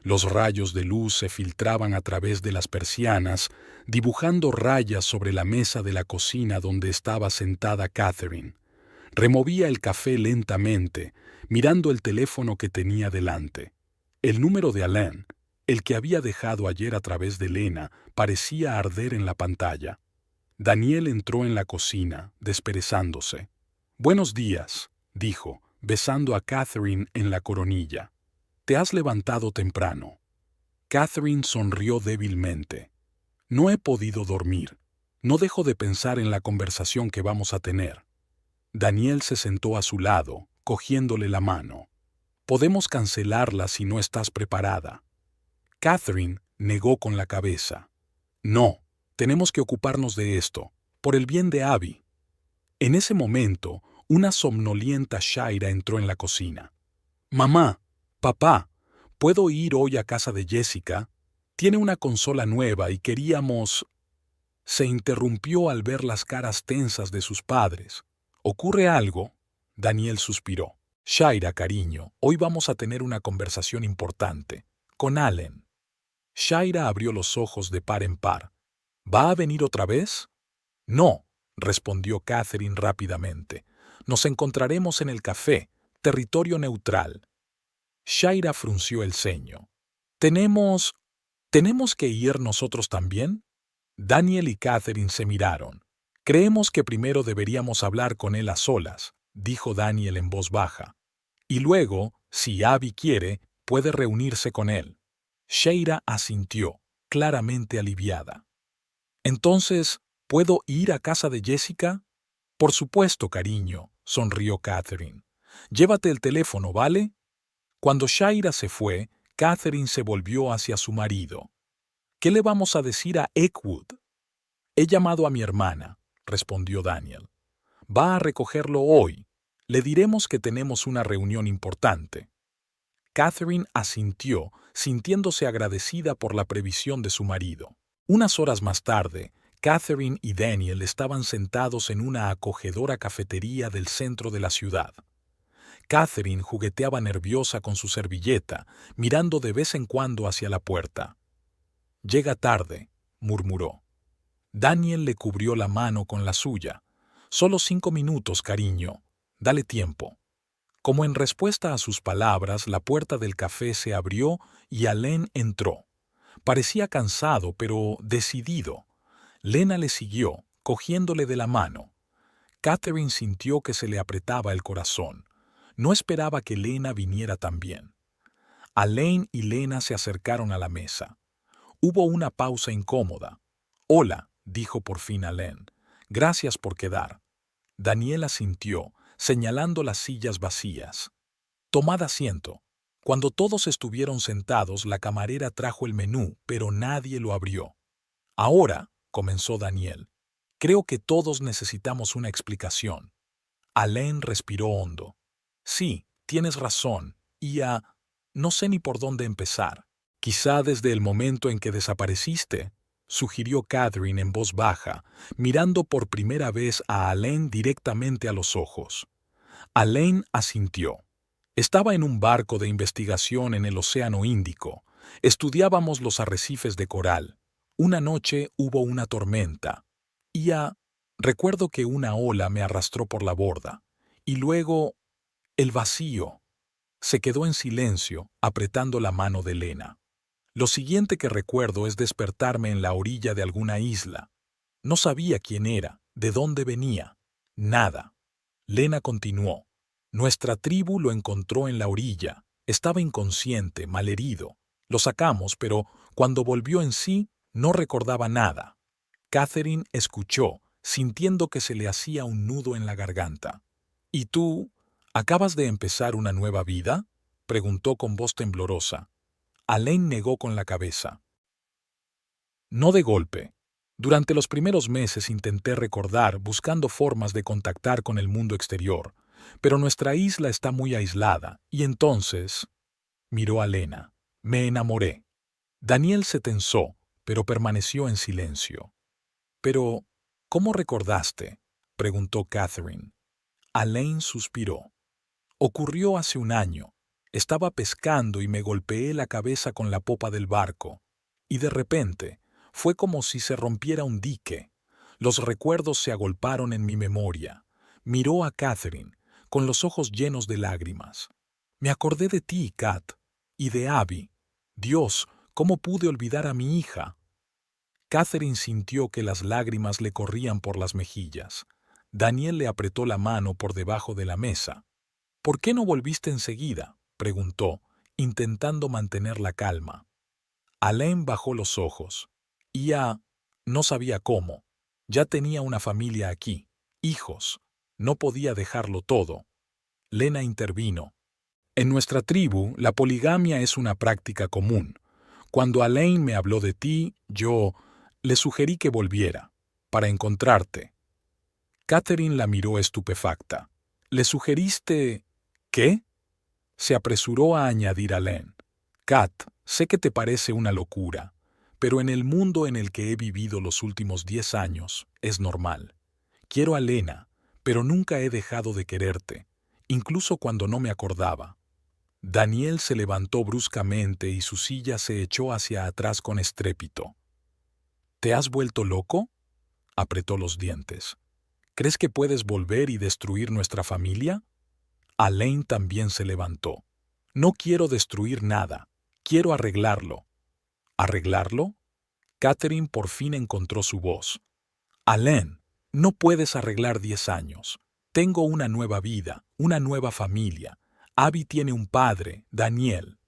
Los rayos de luz se filtraban a través de las persianas, dibujando rayas sobre la mesa de la cocina donde estaba sentada Catherine. Removía el café lentamente, mirando el teléfono que tenía delante. El número de Alain, el que había dejado ayer a través de Lena, parecía arder en la pantalla. Daniel entró en la cocina, desperezándose. «Buenos días», dijo, besando a Catherine en la coronilla. «Te has levantado temprano». Catherine sonrió débilmente. «No he podido dormir. No dejo de pensar en la conversación que vamos a tener». Daniel se sentó a su lado, cogiéndole la mano. «Podemos cancelarla si no estás preparada». Catherine negó con la cabeza. «No, tenemos que ocuparnos de esto, por el bien de Abby». En ese momento, una somnolienta Shaira entró en la cocina. «Mamá, papá, ¿puedo ir hoy a casa de Jessica? Tiene una consola nueva y queríamos...» Se interrumpió al ver las caras tensas de sus padres. «¿Ocurre algo?» Daniel suspiró. «Shaira, cariño, hoy vamos a tener una conversación importante. Con Allen». Shaira abrió los ojos de par en par. «¿Va a venir otra vez?» «No», respondió Catherine rápidamente. «Nos encontraremos en el café, territorio neutral». Shaira frunció el ceño. «¿Tenemos que ir nosotros también?» Daniel y Catherine se miraron. «Creemos que primero deberíamos hablar con él a solas», dijo Daniel en voz baja. «Y luego, si Abby quiere, puede reunirse con él». Shaira asintió, claramente aliviada. «Entonces, ¿puedo ir a casa de Jessica?» «Por supuesto, cariño», sonrió Catherine. «Llévate el teléfono, ¿vale?» Cuando Shaira se fue, Catherine se volvió hacia su marido. «¿Qué le vamos a decir a Eckwood?» «He llamado a mi hermana», respondió Daniel. «Va a recogerlo hoy. Le diremos que tenemos una reunión importante». Catherine asintió, sintiéndose agradecida por la previsión de su marido. Unas horas más tarde, Catherine y Daniel estaban sentados en una acogedora cafetería del centro de la ciudad. Catherine jugueteaba nerviosa con su servilleta, mirando de vez en cuando hacia la puerta. «Llega tarde», murmuró. Daniel le cubrió la mano con la suya. «Solo 5 minutos, cariño. Dale tiempo». Como en respuesta a sus palabras, la puerta del café se abrió y Alain entró. Parecía cansado, pero decidido. Lena le siguió, cogiéndole de la mano. Catherine sintió que se le apretaba el corazón. No esperaba que Lena viniera también. Alain y Lena se acercaron a la mesa. Hubo una pausa incómoda. «Hola», dijo por fin Alain. «Gracias por quedar». Daniel asintió, señalando las sillas vacías. «Tomad asiento». Cuando todos estuvieron sentados, la camarera trajo el menú, pero nadie lo abrió. «Ahora», comenzó Daniel, «creo que todos necesitamos una explicación». Alain respiró hondo. «Sí, tienes razón, y no sé ni por dónde empezar. Quizá desde el momento en que desapareciste», sugirió Catherine en voz baja, mirando por primera vez a Alain directamente a los ojos. Alain asintió. «Estaba en un barco de investigación en el Océano Índico. Estudiábamos los arrecifes de coral. Una noche hubo una tormenta. Y recuerdo que una ola me arrastró por la borda. Y luego, el vacío». Se quedó en silencio, apretando la mano de Lena. «Lo siguiente que recuerdo es despertarme en la orilla de alguna isla. No sabía quién era, de dónde venía. Nada». Lena continuó. «Nuestra tribu lo encontró en la orilla. Estaba inconsciente, malherido. Lo sacamos, pero cuando volvió en sí, no recordaba nada». Catherine escuchó, sintiendo que se le hacía un nudo en la garganta. «¿Y tú, acabas de empezar una nueva vida?», preguntó con voz temblorosa. Alain negó con la cabeza. «No de golpe. Durante los primeros meses intenté recordar buscando formas de contactar con el mundo exterior, pero nuestra isla está muy aislada, y entonces miró a Lena. Me enamoré. Daniel se tensó, pero permaneció en silencio. Pero, ¿cómo recordaste?, preguntó Catherine. Alain suspiró. Ocurrió hace un año. Estaba pescando y me golpeé la cabeza con la popa del barco. Y de repente, fue como si se rompiera un dique. Los recuerdos se agolparon en mi memoria. Miró a Catherine, con los ojos llenos de lágrimas. Me acordé de ti, Kat, y de Abby. Dios, ¿cómo pude olvidar a mi hija? Catherine sintió que las lágrimas le corrían por las mejillas. Daniel le apretó la mano por debajo de la mesa. ¿Por qué no volviste enseguida?, preguntó, intentando mantener la calma. Alain bajó los ojos. No sabía cómo. Ya tenía una familia aquí, hijos. No podía dejarlo todo. Lena intervino. En nuestra tribu, la poligamia es una práctica común. Cuando Alain me habló de ti, yo le sugerí que volviera, para encontrarte. Catherine la miró estupefacta. ¿Le sugeriste qué? Se apresuró a añadir Alain. Kat, sé que te parece una locura, pero en el mundo en el que he vivido los últimos 10 años, es normal. Quiero a Lena, pero nunca he dejado de quererte, incluso cuando no me acordaba. Daniel se levantó bruscamente y su silla se echó hacia atrás con estrépito. ¿Te has vuelto loco?, apretó los dientes. ¿Crees que puedes volver y destruir nuestra familia? Alain también se levantó. No quiero destruir nada. Quiero arreglarlo. ¿Arreglarlo? Catherine por fin encontró su voz. Alain, no puedes arreglar 10 años. Tengo una nueva vida, una nueva familia. Abby tiene un padre, Daniel.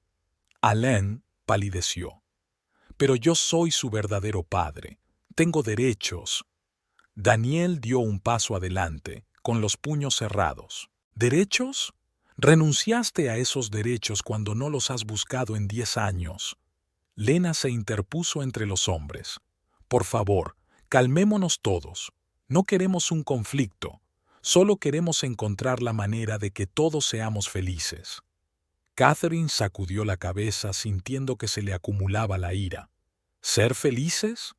Alain palideció. Pero yo soy su verdadero padre. Tengo derechos. Daniel dio un paso adelante, con los puños cerrados. ¿Derechos? Renunciaste a esos derechos cuando no los has buscado en 10 años. Lena se interpuso entre los hombres. Por favor, calmémonos todos. No queremos un conflicto. Solo queremos encontrar la manera de que todos seamos felices. Catherine sacudió la cabeza sintiendo que se le acumulaba la ira. ¿Ser felices?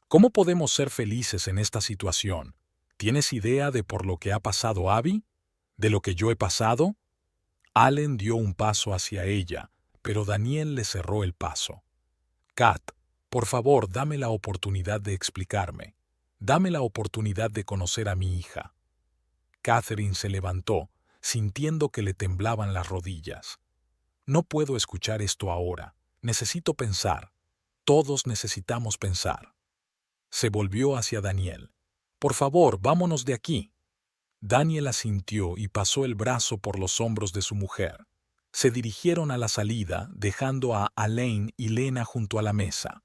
¿Cómo podemos ser felices en esta situación? ¿Tienes idea de por lo que ha pasado Abby? ¿De lo que yo he pasado? Allen dio un paso hacia ella, pero Daniel le cerró el paso. Kat, por favor, dame la oportunidad de explicarme. Dame la oportunidad de conocer a mi hija. Catherine se levantó, sintiendo que le temblaban las rodillas. No puedo escuchar esto ahora. Necesito pensar. Todos necesitamos pensar. Se volvió hacia Daniel. Por favor, vámonos de aquí. Daniel asintió y pasó el brazo por los hombros de su mujer. Se dirigieron a la salida, dejando a Alain y Lena junto a la mesa.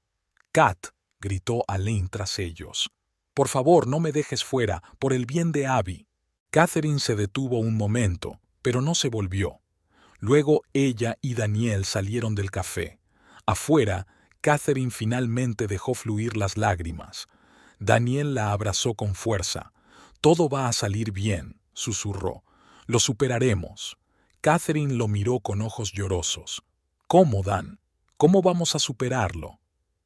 «Kat», gritó Alain tras ellos. «Por favor, no me dejes fuera, por el bien de Abby». Catherine se detuvo un momento, pero no se volvió. Luego ella y Daniel salieron del café. Afuera, Catherine finalmente dejó fluir las lágrimas. Daniel la abrazó con fuerza. «Todo va a salir bien», susurró. «Lo superaremos». Catherine lo miró con ojos llorosos. «¿Cómo, Dan? ¿Cómo vamos a superarlo?»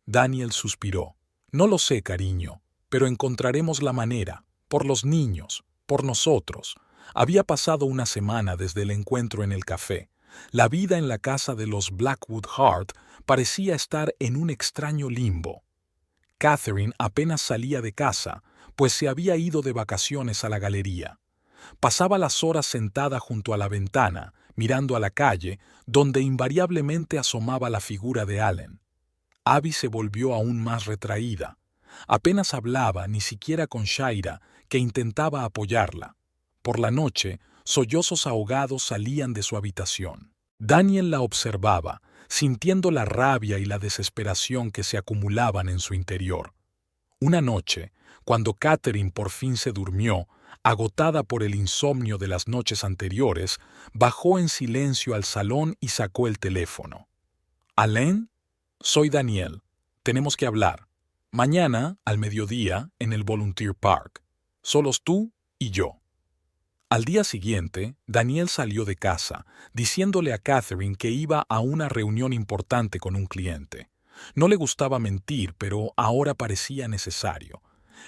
Daniel suspiró. «No lo sé, cariño, pero encontraremos la manera, por los niños, por nosotros». Había pasado una semana desde el encuentro en el café. La vida en la casa de los Blackwood Hart parecía estar en un extraño limbo. Catherine apenas salía de casa, pues se había ido de vacaciones a la galería. Pasaba las horas sentada junto a la ventana, mirando a la calle, donde invariablemente asomaba la figura de Allen. Abby se volvió aún más retraída. Apenas hablaba, ni siquiera con Shaira, que intentaba apoyarla. Por la noche, sollozos ahogados salían de su habitación. Daniel la observaba, sintiendo la rabia y la desesperación que se acumulaban en su interior. Una noche, cuando Catherine por fin se durmió, agotada por el insomnio de las noches anteriores, bajó en silencio al salón y sacó el teléfono. «¿Alain? Soy Daniel. Tenemos que hablar». Mañana, al mediodía, en el Volunteer Park. Solos tú y yo. Al día siguiente, Daniel salió de casa, diciéndole a Catherine que iba a una reunión importante con un cliente. No le gustaba mentir, pero ahora parecía necesario.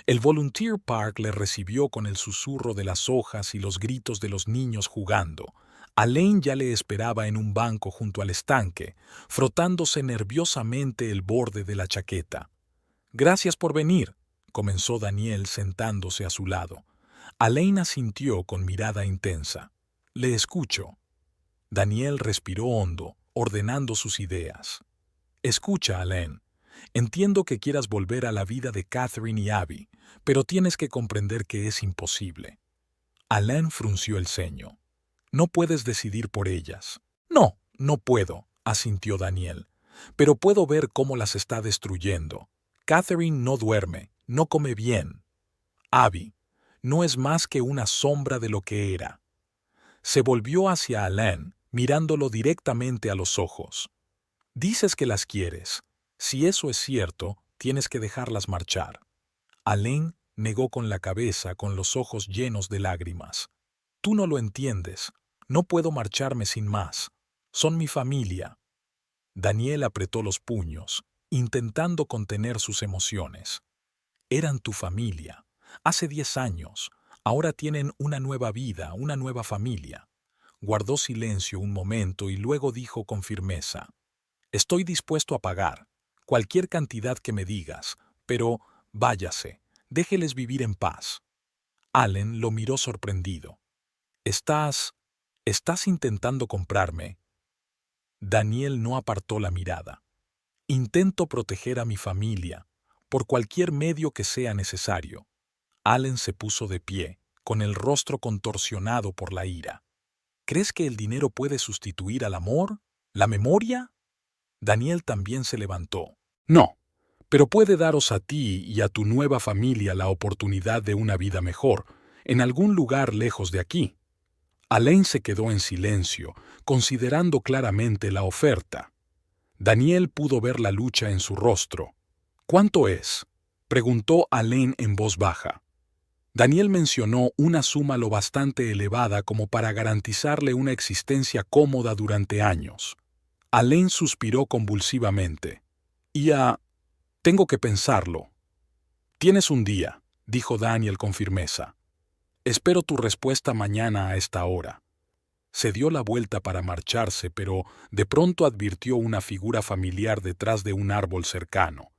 El Volunteer Park le recibió con el susurro de las hojas y los gritos de los niños jugando. Alain ya le esperaba en un banco junto al estanque, frotándose nerviosamente el borde de la chaqueta. «Gracias por venir», comenzó Daniel sentándose a su lado. Alain asintió con mirada intensa. «Le escucho». Daniel respiró hondo, ordenando sus ideas. «Escucha, Alain. Entiendo que quieras volver a la vida de Catherine y Abby, pero tienes que comprender que es imposible». Alain frunció el ceño. «No puedes decidir por ellas». «No, no puedo», asintió Daniel. «Pero puedo ver cómo las está destruyendo. Catherine no duerme, no come bien. Abby no es más que una sombra de lo que era». Se volvió hacia Alain, mirándolo directamente a los ojos. «Dices que las quieres. Si eso es cierto, tienes que dejarlas marchar». Alain negó con la cabeza, con los ojos llenos de lágrimas. «Tú no lo entiendes. No puedo marcharme sin más. Son mi familia». Daniel apretó los puños, intentando contener sus emociones. «Eran tu familia. Hace 10 años. Ahora tienen una nueva vida, una nueva familia». Guardó silencio un momento y luego dijo con firmeza: «Estoy dispuesto a pagar cualquier cantidad que me digas, pero váyase, déjeles vivir en paz». Allen lo miró sorprendido. ¿Estás intentando comprarme?» Daniel no apartó la mirada. «Intento proteger a mi familia, por cualquier medio que sea necesario». Allen se puso de pie, con el rostro contorsionado por la ira. «¿Crees que el dinero puede sustituir al amor? ¿La memoria?» Daniel también se levantó. «No, pero puede daros a ti y a tu nueva familia la oportunidad de una vida mejor, en algún lugar lejos de aquí». Alain se quedó en silencio, considerando claramente la oferta. Daniel pudo ver la lucha en su rostro. «¿Cuánto es?», preguntó Alain en voz baja. Daniel mencionó una suma lo bastante elevada como para garantizarle una existencia cómoda durante años. Alain suspiró convulsivamente. Tengo que pensarlo». «Tienes un día», dijo Daniel con firmeza. «Espero tu respuesta mañana a esta hora». Se dio la vuelta para marcharse, pero de pronto advirtió una figura familiar detrás de un árbol cercano.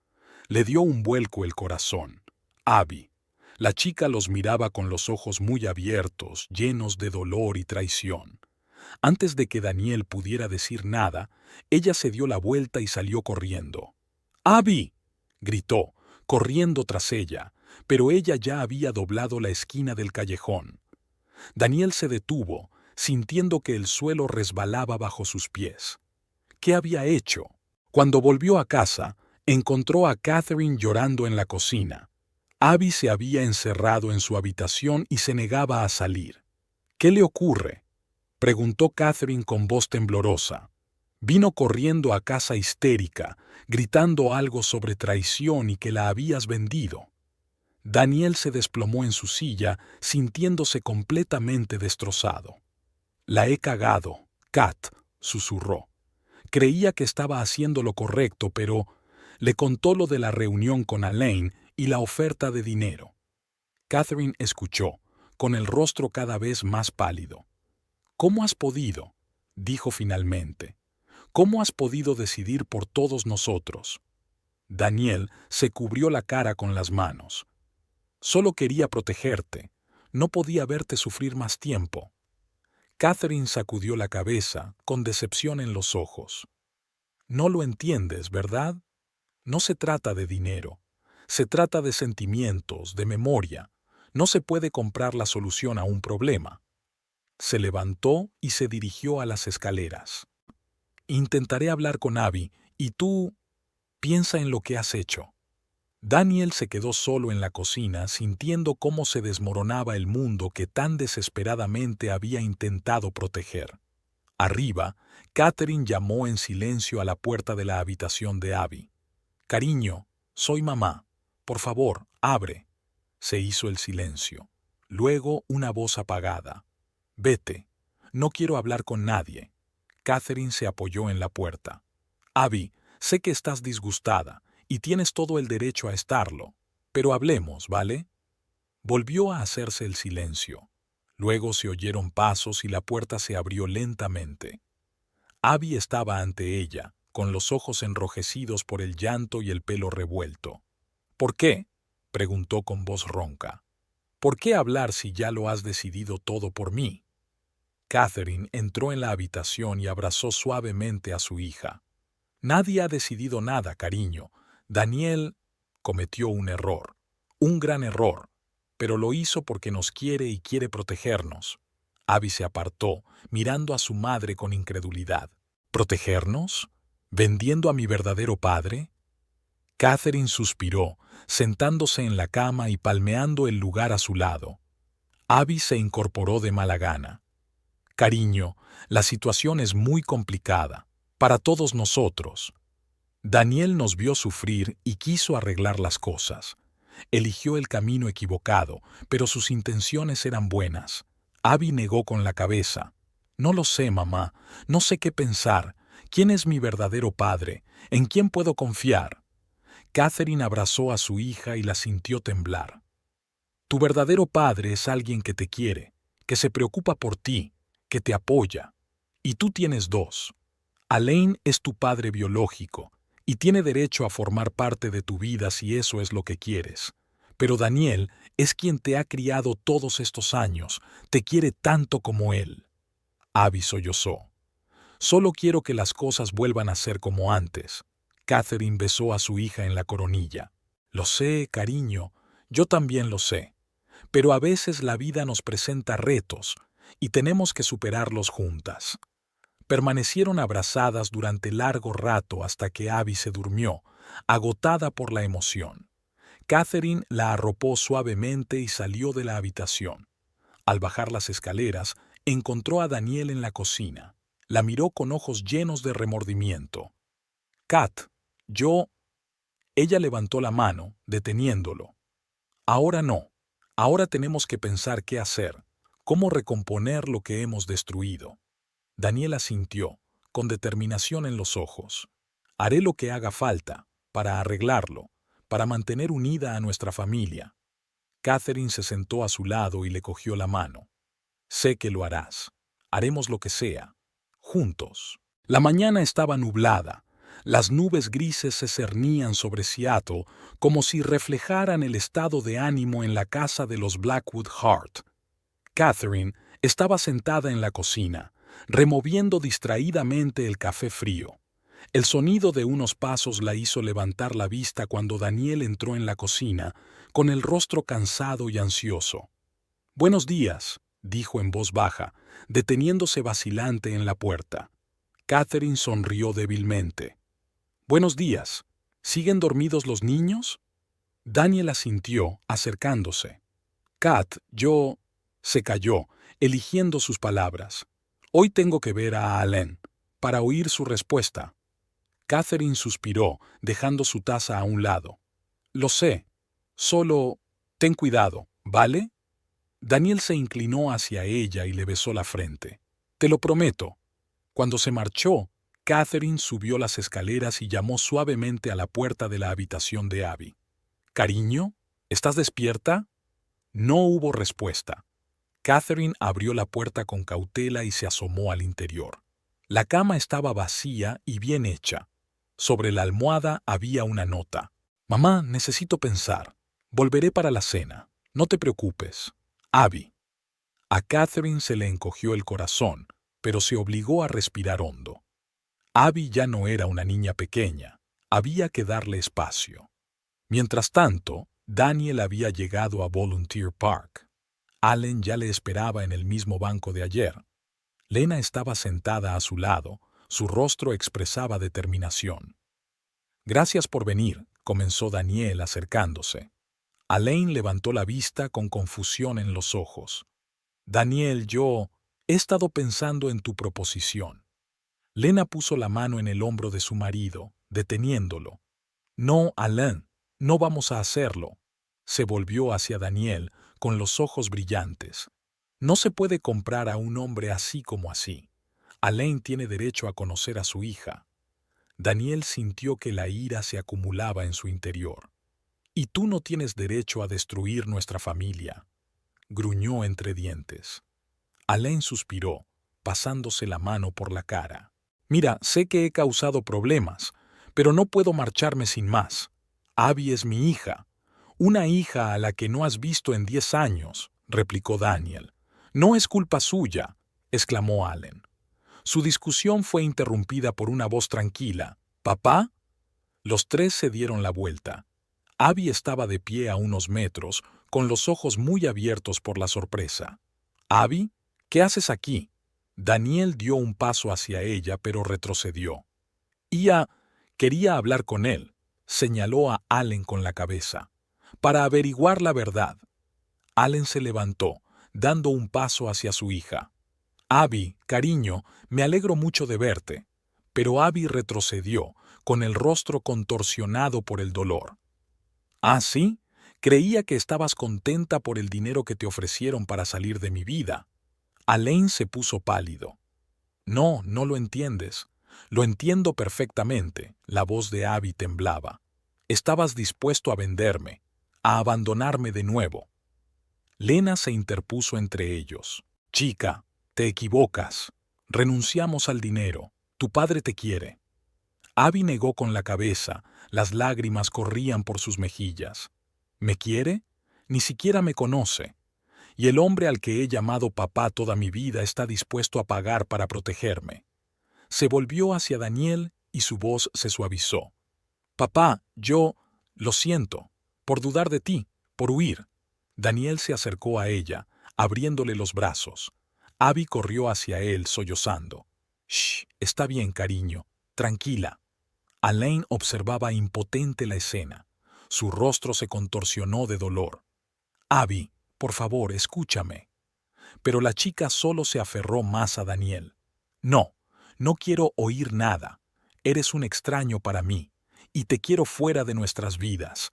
Le dio un vuelco el corazón. Abby. La chica los miraba con los ojos muy abiertos, llenos de dolor y traición. Antes de que Daniel pudiera decir nada, ella se dio la vuelta y salió corriendo. «¡Abby!», gritó, corriendo tras ella, pero ella ya había doblado la esquina del callejón. Daniel se detuvo, sintiendo que el suelo resbalaba bajo sus pies. ¿Qué había hecho? Cuando volvió a casa, encontró a Catherine llorando en la cocina. Abby se había encerrado en su habitación y se negaba a salir. «¿Qué le ocurre?», preguntó Catherine con voz temblorosa. Vino corriendo a casa histérica, gritando algo sobre traición y que la habías vendido. Daniel se desplomó en su silla, sintiéndose completamente destrozado. «La he cagado, Kat», susurró. Creía que estaba haciendo lo correcto, pero le contó lo de la reunión con Alain y la oferta de dinero. Catherine escuchó, con el rostro cada vez más pálido. «¿Cómo has podido?», dijo finalmente. «¿Cómo has podido decidir por todos nosotros?». Daniel se cubrió la cara con las manos. «Solo quería protegerte. No podía verte sufrir más tiempo». Catherine sacudió la cabeza, con decepción en los ojos. «No lo entiendes, ¿verdad? No se trata de dinero. Se trata de sentimientos, de memoria. No se puede comprar la solución a un problema». Se levantó y se dirigió a las escaleras. «Intentaré hablar con Abby, y tú piensa en lo que has hecho». Daniel se quedó solo en la cocina, sintiendo cómo se desmoronaba el mundo que tan desesperadamente había intentado proteger. Arriba, Catherine llamó en silencio a la puerta de la habitación de Abby. «Cariño, soy mamá». Por favor, abre. Se hizo el silencio. Luego una voz apagada. Vete. No quiero hablar con nadie. Catherine se apoyó en la puerta. Abby, sé que estás disgustada y tienes todo el derecho a estarlo, pero hablemos, ¿vale? Volvió a hacerse el silencio. Luego se oyeron pasos y la puerta se abrió lentamente. Abby estaba ante ella, con los ojos enrojecidos por el llanto y el pelo revuelto. ¿Por qué?, preguntó con voz ronca. ¿Por qué hablar si ya lo has decidido todo por mí? Catherine entró en la habitación y abrazó suavemente a su hija. Nadie ha decidido nada, cariño. Daniel cometió un error, un gran error, pero lo hizo porque nos quiere y quiere protegernos. Abby se apartó, mirando a su madre con incredulidad. ¿Protegernos? ¿Vendiendo a mi verdadero padre? Catherine suspiró, sentándose en la cama y palmeando el lugar a su lado. Abby se incorporó de mala gana. Cariño, la situación es muy complicada, para todos nosotros. Daniel nos vio sufrir y quiso arreglar las cosas. Eligió el camino equivocado, pero sus intenciones eran buenas. Abby negó con la cabeza. No lo sé, mamá, no sé qué pensar. ¿Quién es mi verdadero padre? ¿En quién puedo confiar? Catherine abrazó a su hija y la sintió temblar. Tu verdadero padre es alguien que te quiere, que se preocupa por ti, que te apoya. Y tú tienes dos. Alain es tu padre biológico y tiene derecho a formar parte de tu vida si eso es lo que quieres. Pero Daniel es quien te ha criado todos estos años, te quiere tanto como él. Abby sollozó. Solo quiero que las cosas vuelvan a ser como antes. Catherine besó a su hija en la coronilla. Lo sé, cariño, yo también lo sé. Pero a veces la vida nos presenta retos y tenemos que superarlos juntas. Permanecieron abrazadas durante largo rato hasta que Abby se durmió, agotada por la emoción. Catherine la arropó suavemente y salió de la habitación. Al bajar las escaleras, encontró a Daniel en la cocina. La miró con ojos llenos de remordimiento. Kat, yo... Ella levantó la mano, deteniéndolo. Ahora no. Ahora tenemos que pensar qué hacer, cómo recomponer lo que hemos destruido. Daniel asintió, con determinación en los ojos. Haré lo que haga falta, para arreglarlo, para mantener unida a nuestra familia. Catherine se sentó a su lado y le cogió la mano. Sé que lo harás. Haremos lo que sea. Juntos. La mañana estaba nublada. Las nubes grises se cernían sobre Seattle como si reflejaran el estado de ánimo en la casa de los Blackwood Hart. Catherine estaba sentada en la cocina, removiendo distraídamente el café frío. El sonido de unos pasos la hizo levantar la vista cuando Daniel entró en la cocina, con el rostro cansado y ansioso. «Buenos días», dijo en voz baja, deteniéndose vacilante en la puerta. Catherine sonrió débilmente. «Buenos días. ¿Siguen dormidos los niños?» Daniel asintió, acercándose. «Kat, yo...» Se calló, eligiendo sus palabras. «Hoy tengo que ver a Alain, para oír su respuesta». Catherine suspiró, dejando su taza a un lado. «Lo sé. Solo... ten cuidado, ¿vale?» Daniel se inclinó hacia ella y le besó la frente. «Te lo prometo». Cuando se marchó, Catherine subió las escaleras y llamó suavemente a la puerta de la habitación de Abby. «Cariño, ¿estás despierta?» No hubo respuesta. Catherine abrió la puerta con cautela y se asomó al interior. La cama estaba vacía y bien hecha. Sobre la almohada había una nota. «Mamá, necesito pensar. Volveré para la cena. No te preocupes. Abby». A Catherine se le encogió el corazón, pero se obligó a respirar hondo. Abby ya no era una niña pequeña. Había que darle espacio. Mientras tanto, Daniel había llegado a Volunteer Park. Allen ya le esperaba en el mismo banco de ayer. Lena estaba sentada a su lado, su rostro expresaba determinación. «Gracias por venir», comenzó Daniel acercándose. Alain levantó la vista con confusión en los ojos. «Daniel, yo he estado pensando en tu proposición». Lena puso la mano en el hombro de su marido, deteniéndolo. «No, Alain, No vamos a hacerlo. Se volvió hacia Daniel con los ojos brillantes. No se puede comprar a un hombre así como así. Alain tiene derecho a conocer a su hija. Daniel sintió que la ira se acumulaba en su interior. Y tú no tienes derecho a destruir nuestra familia, gruñó entre dientes. Alain suspiró, pasándose la mano por la cara. Mira, sé que he causado problemas, pero no puedo marcharme sin más. Abby es mi hija, una hija a la que no has visto en 10 años, replicó Daniel. No es culpa suya, exclamó Allen. Su discusión fue interrumpida por una voz tranquila. ¿Papá? Los tres se dieron la vuelta. Abby estaba de pie a unos metros, con los ojos muy abiertos por la sorpresa. «Abby, ¿qué haces aquí?» Daniel dio un paso hacia ella, pero retrocedió. «Ia quería hablar con él», señaló a Allen con la cabeza, «para averiguar la verdad». Allen se levantó, dando un paso hacia su hija. «Abby, cariño, me alegro mucho de verte». Pero Abby retrocedió, con el rostro contorsionado por el dolor. «¿Ah, sí? Creía que estabas contenta por el dinero que te ofrecieron para salir de mi vida». Alain se puso pálido. «No, no lo entiendes. Lo entiendo perfectamente», la voz de Abby temblaba. «Estabas dispuesto a venderme, a abandonarme de nuevo». Lena se interpuso entre ellos. «Chica, te equivocas. Renunciamos al dinero. Tu padre te quiere». Abby negó con la cabeza, las lágrimas corrían por sus mejillas. ¿Me quiere? Ni siquiera me conoce. Y el hombre al que he llamado papá toda mi vida está dispuesto a pagar para protegerme. Se volvió hacia Daniel y su voz se suavizó. «Papá, lo siento, por dudar de ti, por huir». Daniel se acercó a ella, abriéndole los brazos. Abby corrió hacia él, sollozando. «Shh, está bien, cariño, tranquila». Alain observaba impotente la escena. Su rostro se contorsionó de dolor. «Abby, por favor, escúchame». Pero la chica solo se aferró más a Daniel. «No, no quiero oír nada. Eres un extraño para mí, y te quiero fuera de nuestras vidas».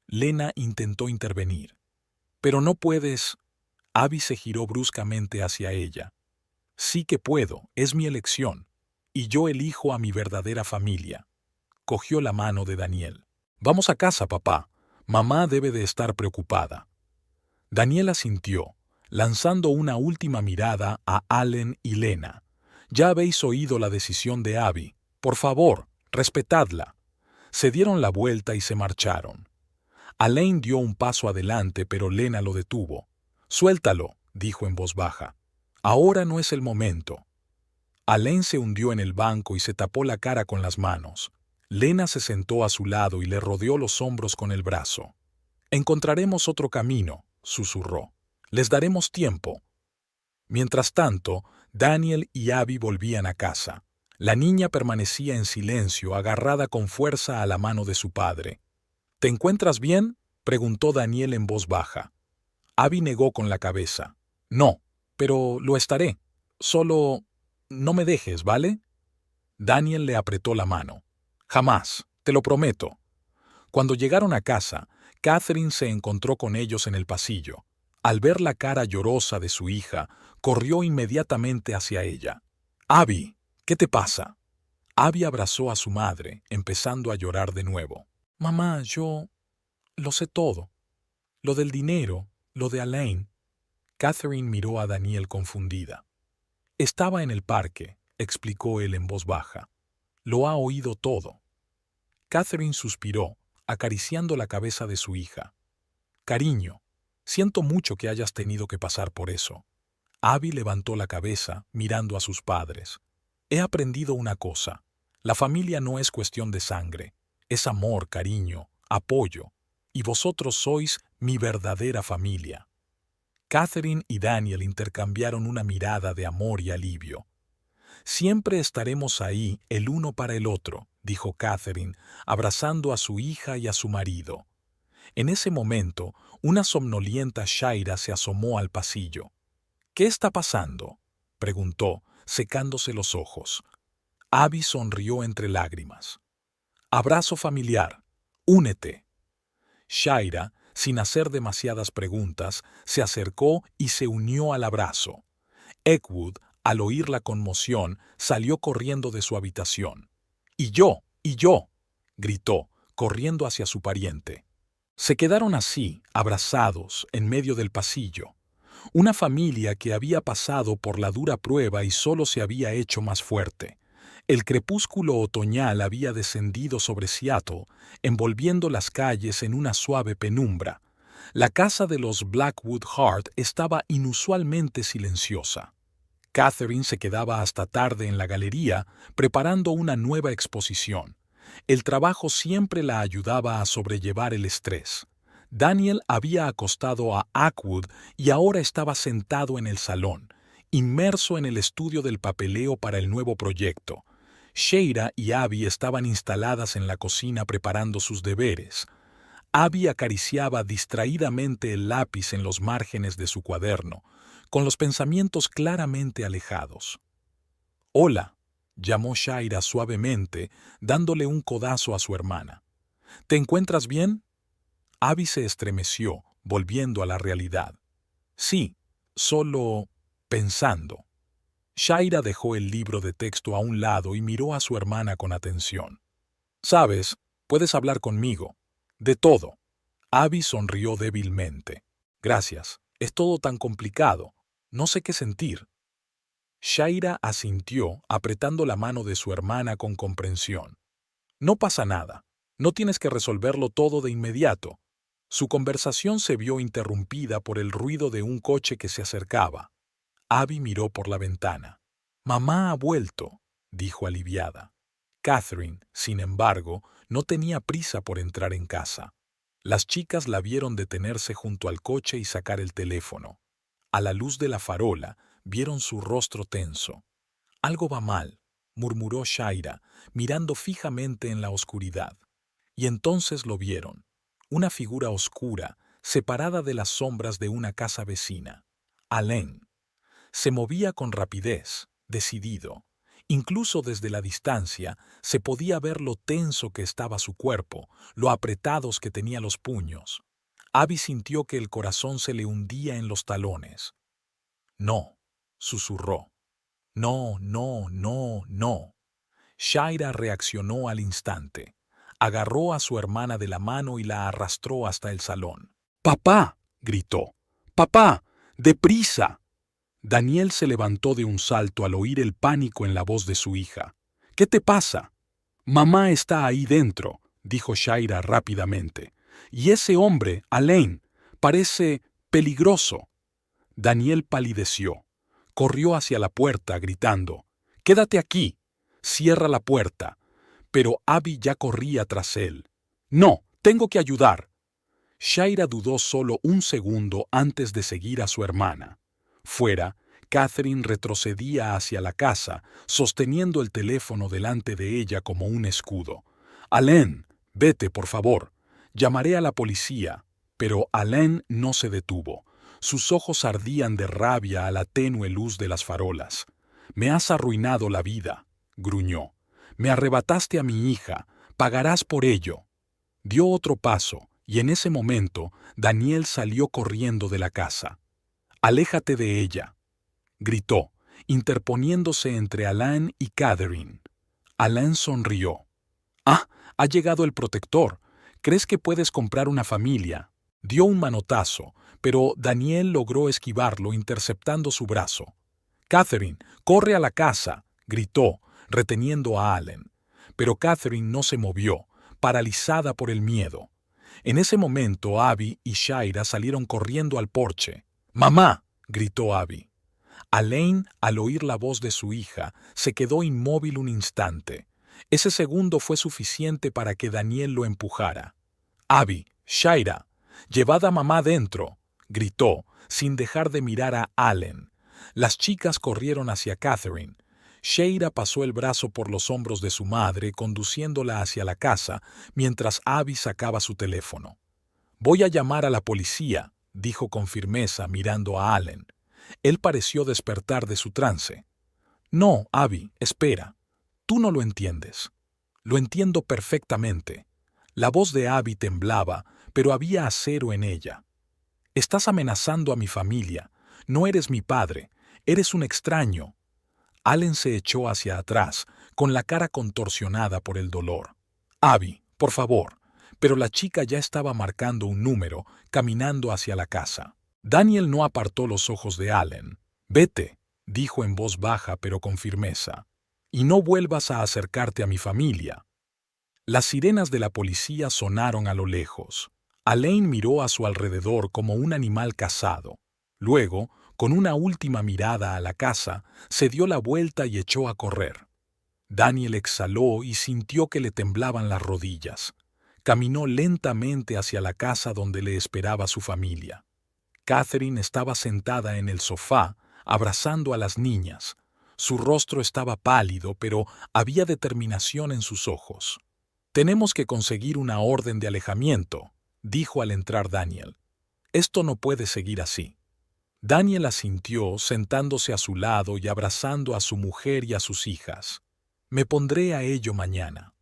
Lena intentó intervenir. «Pero no puedes». Abby se giró bruscamente hacia ella. «Sí que puedo, es mi elección, y yo elijo a mi verdadera familia». Cogió la mano de Daniel. «Vamos a casa, papá. Mamá debe de estar preocupada». Daniel asintió, lanzando una última mirada a Allen y Lena. «Ya habéis oído la decisión de Abby. Por favor, respetadla». Se dieron la vuelta y se marcharon. Alain dio un paso adelante, pero Lena lo detuvo. «Suéltalo», dijo en voz baja. «Ahora no es el momento». Alain se hundió en el banco y se tapó la cara con las manos. Lena se sentó a su lado y le rodeó los hombros con el brazo. «Encontraremos otro camino», susurró. «Les daremos tiempo». Mientras tanto, Daniel y Abby volvían a casa. La niña permanecía en silencio, agarrada con fuerza a la mano de su padre. «¿Te encuentras bien?», preguntó Daniel en voz baja. Abby negó con la cabeza. «No, pero lo estaré. Solo no me dejes, ¿vale?» Daniel le apretó la mano. «Jamás, te lo prometo». Cuando llegaron a casa, Catherine se encontró con ellos en el pasillo. Al ver la cara llorosa de su hija, corrió inmediatamente hacia ella. «Abby, ¿qué te pasa?». Abby abrazó a su madre, empezando a llorar de nuevo. «Mamá, yo lo sé todo. Lo del dinero, lo de Alain». Catherine miró a Daniel confundida. «Estaba en el parque», explicó él en voz baja. «Lo ha oído todo». Catherine suspiró, acariciando la cabeza de su hija. «Cariño, siento mucho que hayas tenido que pasar por eso». Abby levantó la cabeza, mirando a sus padres. «He aprendido una cosa. La familia no es cuestión de sangre. Es amor, cariño, apoyo. Y vosotros sois mi verdadera familia». Catherine y Daniel intercambiaron una mirada de amor y alivio. «Siempre estaremos ahí el uno para el otro», dijo Catherine, abrazando a su hija y a su marido. En ese momento, una somnolienta Shaira se asomó al pasillo. «¿Qué está pasando?», preguntó, secándose los ojos. Abby sonrió entre lágrimas. «Abrazo familiar. Únete». Shaira, sin hacer demasiadas preguntas, se acercó y se unió al abrazo. Ekwood, al oír la conmoción, salió corriendo de su habitación. ¡Y yo! ¡Y yo!, gritó, corriendo hacia su pariente. Se quedaron así, abrazados, en medio del pasillo. Una familia que había pasado por la dura prueba y solo se había hecho más fuerte. El crepúsculo otoñal había descendido sobre Seattle, envolviendo las calles en una suave penumbra. La casa de los Blackwood Hart estaba inusualmente silenciosa. Catherine se quedaba hasta tarde en la galería preparando una nueva exposición. El trabajo siempre la ayudaba a sobrellevar el estrés. Daniel había acostado a Ackwood y ahora estaba sentado en el salón, inmerso en el estudio del papeleo para el nuevo proyecto. Sheira y Abby estaban instaladas en la cocina preparando sus deberes. Abby acariciaba distraídamente el lápiz en los márgenes de su cuaderno, con los pensamientos claramente alejados. «Hola», llamó Shaira suavemente, dándole un codazo a su hermana. «¿Te encuentras bien?» Abby se estremeció, volviendo a la realidad. «Sí, solo pensando». Shaira dejó el libro de texto a un lado y miró a su hermana con atención. «Sabes, puedes hablar conmigo. De todo». Abby sonrió débilmente. «Gracias. Es todo tan complicado. No sé qué sentir». Shaira asintió, apretando la mano de su hermana con comprensión. «No pasa nada. No tienes que resolverlo todo de inmediato». Su conversación se vio interrumpida por el ruido de un coche que se acercaba. Abby miró por la ventana. «Mamá ha vuelto», dijo aliviada. Catherine, sin embargo, no tenía prisa por entrar en casa. Las chicas la vieron detenerse junto al coche y sacar el teléfono. A la luz de la farola, vieron su rostro tenso. «Algo va mal», murmuró Shaira, mirando fijamente en la oscuridad. Y entonces lo vieron. Una figura oscura, separada de las sombras de una casa vecina. Alain. Se movía con rapidez, decidido. Incluso desde la distancia se podía ver lo tenso que estaba su cuerpo, lo apretados que tenía los puños. Abby sintió que el corazón se le hundía en los talones. «No», susurró. «No, no, no, no». Shaira reaccionó al instante. Agarró a su hermana de la mano y la arrastró hasta el salón. «¡Papá!», gritó. «¡Papá! ¡Deprisa!». Daniel se levantó de un salto al oír el pánico en la voz de su hija. «¿Qué te pasa?» «Mamá está ahí dentro», dijo Shaira rápidamente. «Y ese hombre, Alain, parece peligroso». Daniel palideció. Corrió hacia la puerta, gritando: «¡Quédate aquí! Cierra la puerta». Pero Abby ya corría tras él. «No, tengo que ayudar». Shaira dudó solo un segundo antes de seguir a su hermana. Fuera, Catherine retrocedía hacia la casa, sosteniendo el teléfono delante de ella como un escudo. «Alain, vete, por favor. Llamaré a la policía». Pero Alain no se detuvo. Sus ojos ardían de rabia a la tenue luz de las farolas. «Me has arruinado la vida», gruñó. «Me arrebataste a mi hija. Pagarás por ello». Dio otro paso, y en ese momento Daniel salió corriendo de la casa. «Aléjate de ella», gritó, interponiéndose entre Alain y Catherine. Alain sonrió. «Ah, ha llegado el protector. ¿Crees que puedes comprar una familia?» Dio un manotazo, pero Daniel logró esquivarlo interceptando su brazo. «Catherine, corre a la casa», gritó, reteniendo a Alain. Pero Catherine no se movió, paralizada por el miedo. En ese momento Abby y Shaira salieron corriendo al porche. «¡Mamá!», gritó Abby. Alain, al oír la voz de su hija, se quedó inmóvil un instante. Ese segundo fue suficiente para que Daniel lo empujara. «Abby, Shaira, llevad a mamá dentro», gritó, sin dejar de mirar a Alain. Las chicas corrieron hacia Catherine. Shaira pasó el brazo por los hombros de su madre, conduciéndola hacia la casa, mientras Abby sacaba su teléfono. «Voy a llamar a la policía», dijo con firmeza, mirando a Alain. Él pareció despertar de su trance. «No, Abby, espera. Tú no lo entiendes». «Lo entiendo perfectamente». La voz de Abby temblaba, pero había acero en ella. «Estás amenazando a mi familia. No eres mi padre. Eres un extraño». Allen se echó hacia atrás, con la cara contorsionada por el dolor. «Abby, por favor». Pero la chica ya estaba marcando un número, caminando hacia la casa. Daniel no apartó los ojos de Allen. «Vete», dijo en voz baja pero con firmeza, «y no vuelvas a acercarte a mi familia». Las sirenas de la policía sonaron a lo lejos. Allen miró a su alrededor como un animal cazado. Luego, con una última mirada a la casa, se dio la vuelta y echó a correr. Daniel exhaló y sintió que le temblaban las rodillas. Caminó lentamente hacia la casa donde le esperaba su familia. Catherine estaba sentada en el sofá, abrazando a las niñas. Su rostro estaba pálido, pero había determinación en sus ojos. «Tenemos que conseguir una orden de alejamiento», dijo al entrar Daniel. «Esto no puede seguir así». Daniel asintió, sentándose a su lado y abrazando a su mujer y a sus hijas. «Me pondré a ello mañana».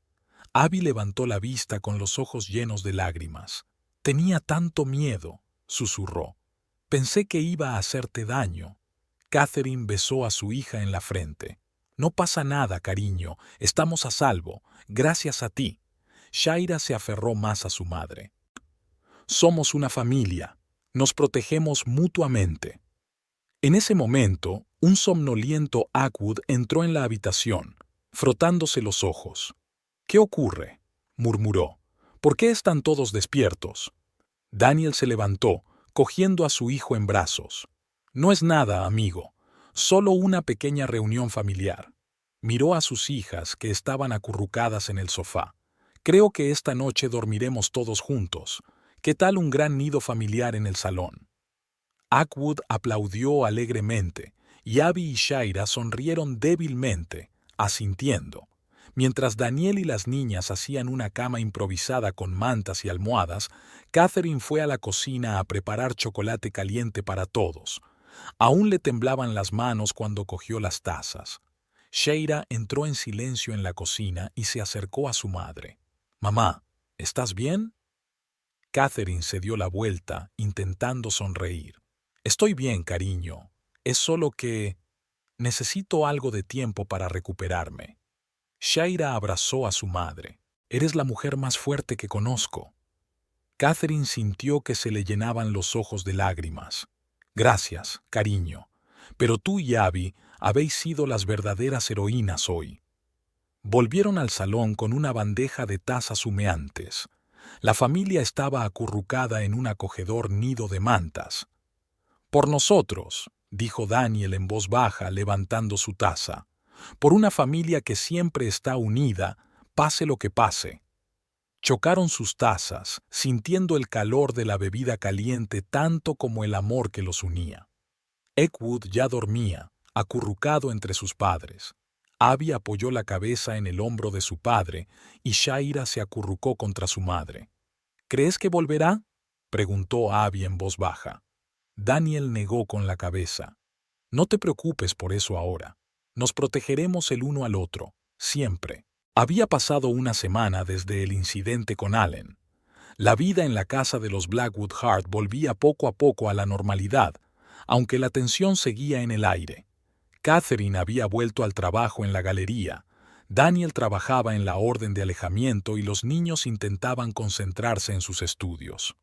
Abby levantó la vista con los ojos llenos de lágrimas. «Tenía tanto miedo», susurró. «Pensé que iba a hacerte daño». Catherine besó a su hija en la frente. «No pasa nada, cariño. Estamos a salvo. Gracias a ti». Shaira se aferró más a su madre. «Somos una familia. Nos protegemos mutuamente». En ese momento, un somnoliento Atwood entró en la habitación, frotándose los ojos. «¿Qué ocurre?», murmuró. «¿Por qué están todos despiertos?». Daniel se levantó, cogiendo a su hijo en brazos. «No es nada, amigo. Solo una pequeña reunión familiar». Miró a sus hijas, que estaban acurrucadas en el sofá. «Creo que esta noche dormiremos todos juntos. ¿Qué tal un gran nido familiar en el salón?». Atwood aplaudió alegremente, y Abby y Shaira sonrieron débilmente, asintiendo. Mientras Daniel y las niñas hacían una cama improvisada con mantas y almohadas, Catherine fue a la cocina a preparar chocolate caliente para todos. Aún le temblaban las manos cuando cogió las tazas. Shaira entró en silencio en la cocina y se acercó a su madre. «Mamá, ¿estás bien?». Catherine se dio la vuelta, intentando sonreír. «Estoy bien, cariño. Es solo que necesito algo de tiempo para recuperarme». Shaira abrazó a su madre. «Eres la mujer más fuerte que conozco». Catherine sintió que se le llenaban los ojos de lágrimas. «Gracias, cariño. Pero tú y Abby habéis sido las verdaderas heroínas hoy». Volvieron al salón con una bandeja de tazas humeantes. La familia estaba acurrucada en un acogedor nido de mantas. «Por nosotros», dijo Daniel en voz baja, levantando su taza. «Por una familia que siempre está unida, pase lo que pase». Chocaron sus tazas, sintiendo el calor de la bebida caliente tanto como el amor que los unía. Atwood ya dormía, acurrucado entre sus padres. Abby apoyó la cabeza en el hombro de su padre y Shaira se acurrucó contra su madre. «¿Crees que volverá?», preguntó Abby en voz baja. Daniel negó con la cabeza. «No te preocupes por eso ahora. Nos protegeremos el uno al otro, siempre». Había pasado una semana desde el incidente con Allen. La vida en la casa de los Blackwood Hart volvía poco a poco a la normalidad, aunque la tensión seguía en el aire. Catherine había vuelto al trabajo en la galería, Daniel trabajaba en la orden de alejamiento y los niños intentaban concentrarse en sus estudios.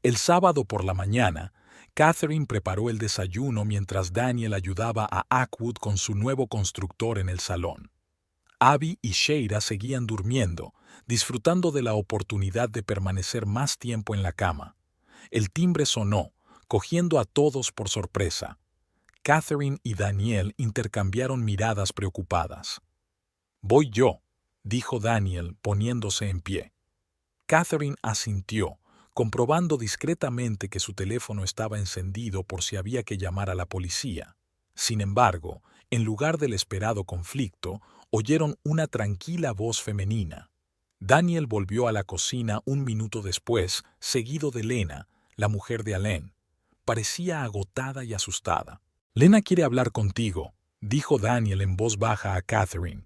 El sábado por la mañana, Catherine preparó el desayuno mientras Daniel ayudaba a Atwood con su nuevo constructor en el salón. Abby y Shaira seguían durmiendo, disfrutando de la oportunidad de permanecer más tiempo en la cama. El timbre sonó, cogiendo a todos por sorpresa. Catherine y Daniel intercambiaron miradas preocupadas. «Voy yo», dijo Daniel, poniéndose en pie. Catherine asintió, comprobando discretamente que su teléfono estaba encendido por si había que llamar a la policía. Sin embargo, en lugar del esperado conflicto, oyeron una tranquila voz femenina. Daniel volvió a la cocina un minuto después, seguido de Lena, la mujer de Allen. Parecía agotada y asustada. «Lena quiere hablar contigo», dijo Daniel en voz baja a Catherine.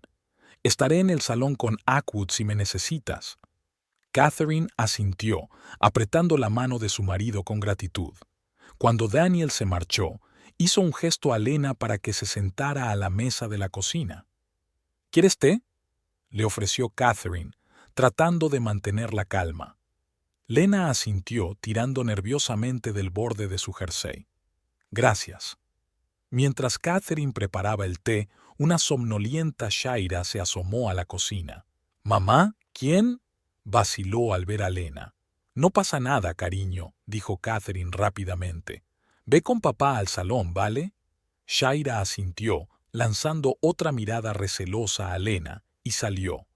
«Estaré en el salón con Atwood si me necesitas». Catherine asintió, apretando la mano de su marido con gratitud. Cuando Daniel se marchó, hizo un gesto a Lena para que se sentara a la mesa de la cocina. ¿Quieres té?, le ofreció Catherine, tratando de mantener la calma. Lena asintió, tirando nerviosamente del borde de su jersey. Gracias. Mientras Catherine preparaba el té, una somnolienta Shaira se asomó a la cocina. «¿Mamá? ¿Quién?», vaciló al ver a Lena. «No pasa nada, cariño», dijo Catherine rápidamente. «Ve con papá al salón, ¿vale?». Shaira asintió, lanzando otra mirada recelosa a Lena, y salió.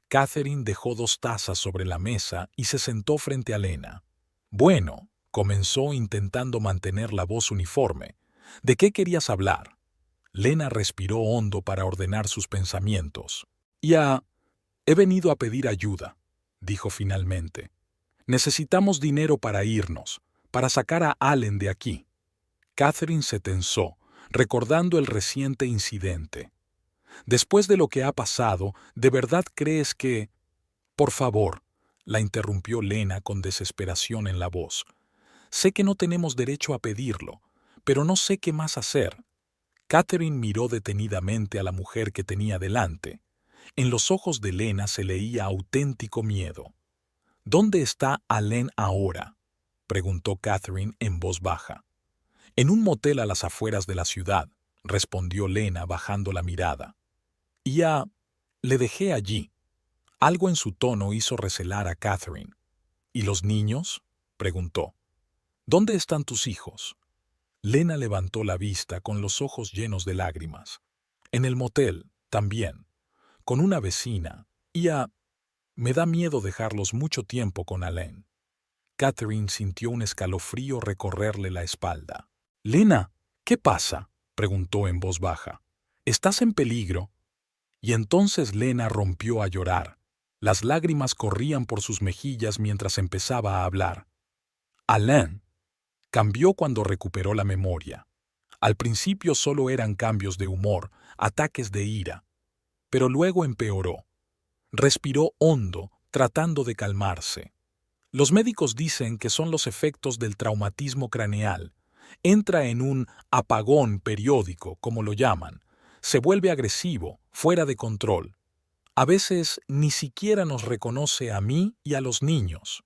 Catherine dejó 2 tazas sobre la mesa y se sentó frente a Lena. «Bueno», comenzó intentando mantener la voz uniforme. «¿De qué querías hablar?». Lena respiró hondo para ordenar sus pensamientos. He venido a pedir ayuda», dijo finalmente. «Necesitamos dinero para irnos, para sacar a Allen de aquí». Catherine se tensó, recordando el reciente incidente. «Después de lo que ha pasado, ¿de verdad crees que...?» «Por favor», la interrumpió Lena con desesperación en la voz. «Sé que no tenemos derecho a pedirlo, pero no sé qué más hacer». Catherine miró detenidamente a la mujer que tenía delante. En los ojos de Lena se leía auténtico miedo. «¿Dónde está Allen ahora?», preguntó Catherine en voz baja. «En un motel a las afueras de la ciudad», respondió Lena bajando la mirada. Le dejé allí». Algo en su tono hizo recelar a Catherine. «¿Y los niños?», preguntó. «¿Dónde están tus hijos?». Lena levantó la vista con los ojos llenos de lágrimas. «En el motel, también, con una vecina, me da miedo dejarlos mucho tiempo con Allen». Catherine sintió un escalofrío recorrerle la espalda. «Lena, ¿qué pasa?», preguntó en voz baja. «¿Estás en peligro?». Y entonces Lena rompió a llorar. Las lágrimas corrían por sus mejillas mientras empezaba a hablar. «Allen cambió cuando recuperó la memoria. Al principio solo eran cambios de humor, ataques de ira, pero luego empeoró. Respiró hondo, tratando de calmarse. Los médicos dicen que son los efectos del traumatismo craneal. Entra en un apagón periódico, como lo llaman. Se vuelve agresivo, fuera de control. A veces ni siquiera nos reconoce a mí y a los niños».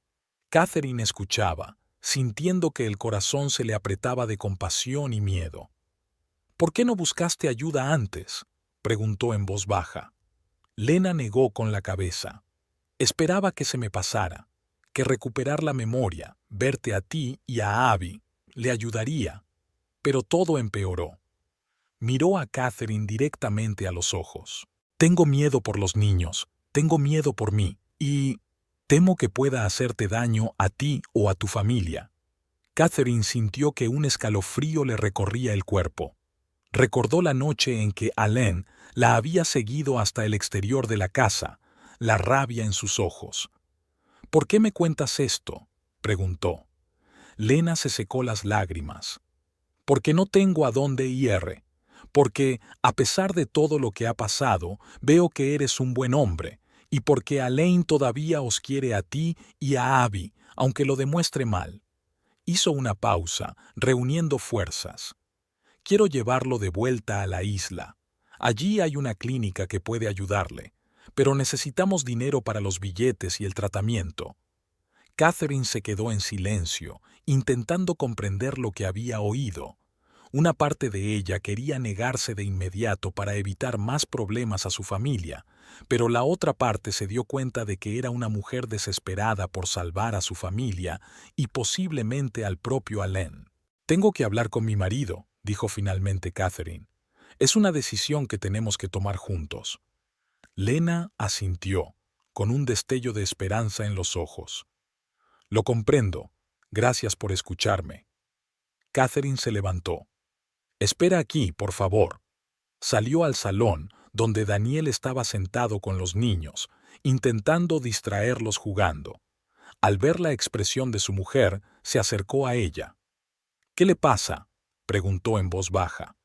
Catherine escuchaba, sintiendo que el corazón se le apretaba de compasión y miedo. «¿Por qué no buscaste ayuda antes?», preguntó en voz baja. Lena negó con la cabeza. «Esperaba que se me pasara, que recuperar la memoria, verte a ti y a Abby, le ayudaría». Pero todo empeoró. Miró a Catherine directamente a los ojos. «Tengo miedo por los niños, tengo miedo por mí, y temo que pueda hacerte daño a ti o a tu familia». Catherine sintió que un escalofrío le recorría el cuerpo. Recordó la noche en que Allen la había seguido hasta el exterior de la casa, la rabia en sus ojos. «¿Por qué me cuentas esto?», preguntó. Lena se secó las lágrimas. «Porque no tengo a dónde ir. Porque, a pesar de todo lo que ha pasado, veo que eres un buen hombre, y porque Allen todavía os quiere a ti y a Abby, aunque lo demuestre mal». Hizo una pausa, reuniendo fuerzas. «Quiero llevarlo de vuelta a la isla. Allí hay una clínica que puede ayudarle, pero necesitamos dinero para los billetes y el tratamiento». Catherine se quedó en silencio, intentando comprender lo que había oído. Una parte de ella quería negarse de inmediato para evitar más problemas a su familia, pero la otra parte se dio cuenta de que era una mujer desesperada por salvar a su familia y posiblemente al propio Allen. «Tengo que hablar con mi marido», dijo finalmente Catherine. «Es una decisión que tenemos que tomar juntos». Lena asintió, con un destello de esperanza en los ojos. «Lo comprendo. Gracias por escucharme». Catherine se levantó. «Espera aquí, por favor». Salió al salón, donde Daniel estaba sentado con los niños, intentando distraerlos jugando. Al ver la expresión de su mujer, se acercó a ella. «¿Qué le pasa?», preguntó en voz baja.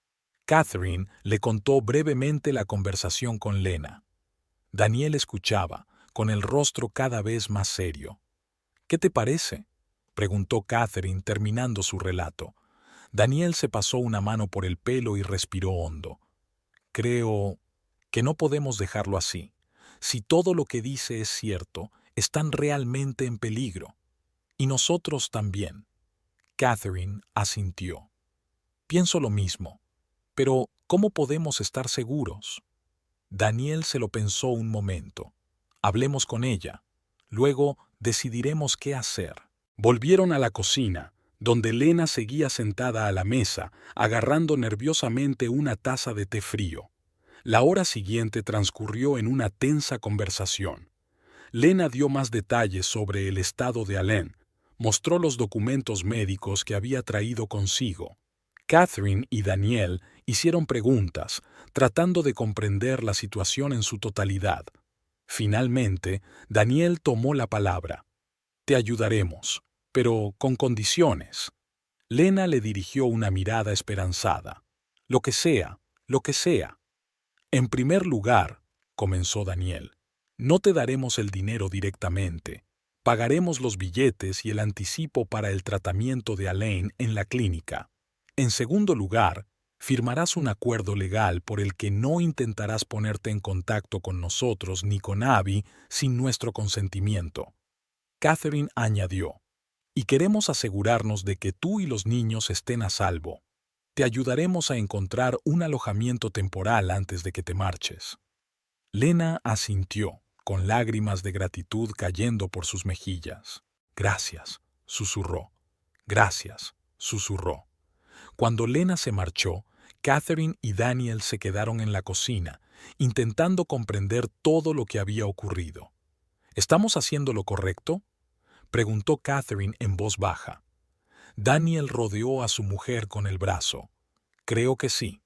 Catherine le contó brevemente la conversación con Lena. Daniel escuchaba, con el rostro cada vez más serio. «¿Qué te parece?», preguntó Catherine terminando su relato. Daniel se pasó una mano por el pelo y respiró hondo. «Creo que no podemos dejarlo así. Si todo lo que dice es cierto, están realmente en peligro. Y nosotros también». Catherine asintió. «Pienso lo mismo. Pero, ¿cómo podemos estar seguros?». Daniel se lo pensó un momento. «Hablemos con ella. Luego decidiremos qué hacer». Volvieron a la cocina, donde Lena seguía sentada a la mesa, agarrando nerviosamente una taza de té frío. La hora siguiente transcurrió en una tensa conversación. Lena dio más detalles sobre el estado de Alain, mostró los documentos médicos que había traído consigo. Catherine y Daniel hicieron preguntas, tratando de comprender la situación en su totalidad. Finalmente, Daniel tomó la palabra. «Te ayudaremos, pero con condiciones». Lena le dirigió una mirada esperanzada. «Lo que sea, lo que sea». «En primer lugar», comenzó Daniel, «no te daremos el dinero directamente. Pagaremos los billetes y el anticipo para el tratamiento de Alain en la clínica. En segundo lugar, firmarás un acuerdo legal por el que no intentarás ponerte en contacto con nosotros ni con Abby sin nuestro consentimiento». Catherine añadió, «y queremos asegurarnos de que tú y los niños estén a salvo. Te ayudaremos a encontrar un alojamiento temporal antes de que te marches». Lena asintió, con lágrimas de gratitud cayendo por sus mejillas. «Gracias», susurró. «Gracias», susurró. Cuando Lena se marchó, Catherine y Daniel se quedaron en la cocina, intentando comprender todo lo que había ocurrido. «¿Estamos haciendo lo correcto?», preguntó Catherine en voz baja. Daniel rodeó a su mujer con el brazo. «Creo que sí.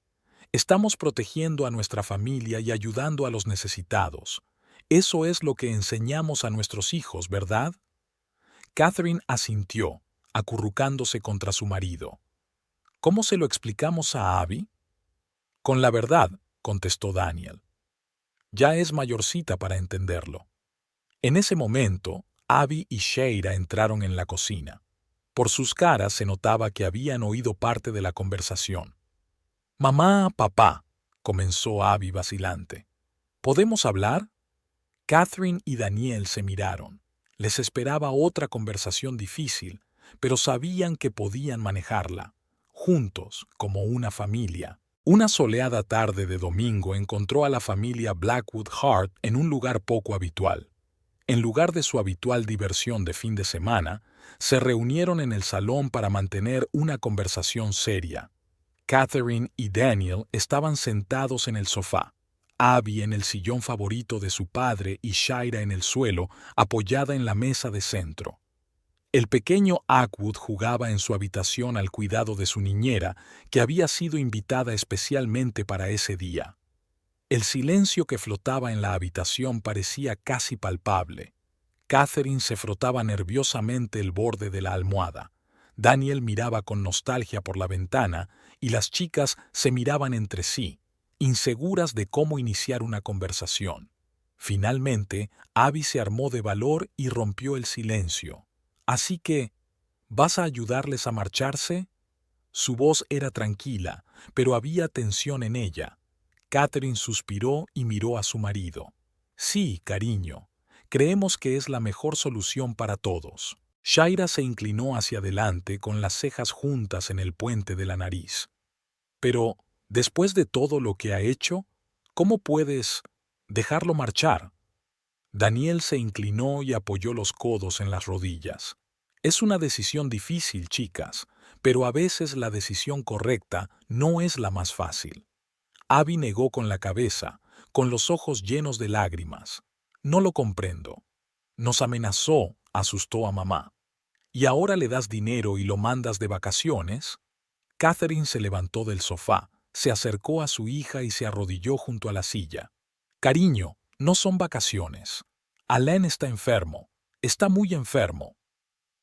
Estamos protegiendo a nuestra familia y ayudando a los necesitados. Eso es lo que enseñamos a nuestros hijos, ¿verdad?». Catherine asintió, acurrucándose contra su marido. «¿Cómo se lo explicamos a Abby?». «Con la verdad», contestó Daniel. «Ya es mayorcita para entenderlo». En ese momento, Abby y Sheila entraron en la cocina. Por sus caras se notaba que habían oído parte de la conversación. «Mamá, papá», comenzó Abby vacilante. «¿Podemos hablar?». Catherine y Daniel se miraron. Les esperaba otra conversación difícil, pero sabían que podían manejarla, juntos, como una familia. Una soleada tarde de domingo encontró a la familia Blackwood Hart en un lugar poco habitual. En lugar de su habitual diversión de fin de semana, se reunieron en el salón para mantener una conversación seria. Catherine y Daniel estaban sentados en el sofá, Abby en el sillón favorito de su padre y Shaira en el suelo, apoyada en la mesa de centro. El pequeño Ackwood jugaba en su habitación al cuidado de su niñera, que había sido invitada especialmente para ese día. El silencio que flotaba en la habitación parecía casi palpable. Catherine se frotaba nerviosamente el borde de la almohada. Daniel miraba con nostalgia por la ventana y las chicas se miraban entre sí, inseguras de cómo iniciar una conversación. Finalmente, Abby se armó de valor y rompió el silencio. «Así que, ¿vas a ayudarles a marcharse?». Su voz era tranquila, pero había tensión en ella. Catherine suspiró y miró a su marido. «Sí, cariño. Creemos que es la mejor solución para todos». Shaira se inclinó hacia adelante con las cejas juntas en el puente de la nariz. «Pero, después de todo lo que ha hecho, ¿cómo puedes dejarlo marchar?». Daniel se inclinó y apoyó los codos en las rodillas. «Es una decisión difícil, chicas, pero a veces la decisión correcta no es la más fácil». Abby negó con la cabeza, con los ojos llenos de lágrimas. «No lo comprendo. Nos amenazó», asustó a mamá. «¿Y ahora le das dinero y lo mandas de vacaciones?». Catherine se levantó del sofá, se acercó a su hija y se arrodilló junto a la silla. «Cariño, no son vacaciones. Alain está enfermo. Está muy enfermo».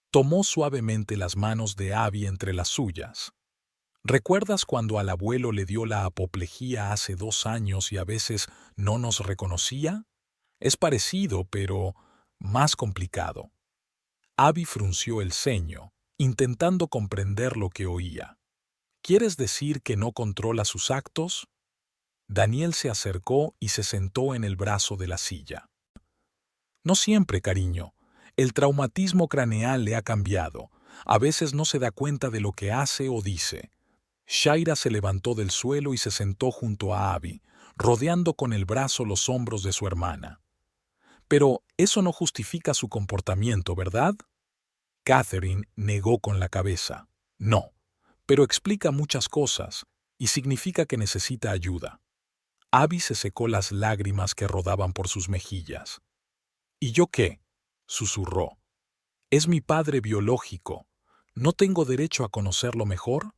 Tomó suavemente las manos de Abby entre las suyas. «¿Recuerdas cuando al abuelo le dio la apoplejía hace 2 años y a veces no nos reconocía?». Es parecido, pero más complicado. Abby frunció el ceño, intentando comprender lo que oía. ¿Quieres decir que no controla sus actos? Daniel se acercó y se sentó en el brazo de la silla. No siempre, cariño. El traumatismo craneal le ha cambiado. A veces no se da cuenta de lo que hace o dice. Shaira se levantó del suelo y se sentó junto a Abby, rodeando con el brazo los hombros de su hermana. Pero eso no justifica su comportamiento, ¿verdad? Catherine negó con la cabeza. No, pero explica muchas cosas y significa que necesita ayuda. Abby se secó las lágrimas que rodaban por sus mejillas. ¿Y yo qué? Susurró. Es mi padre biológico. ¿No tengo derecho a conocerlo mejor?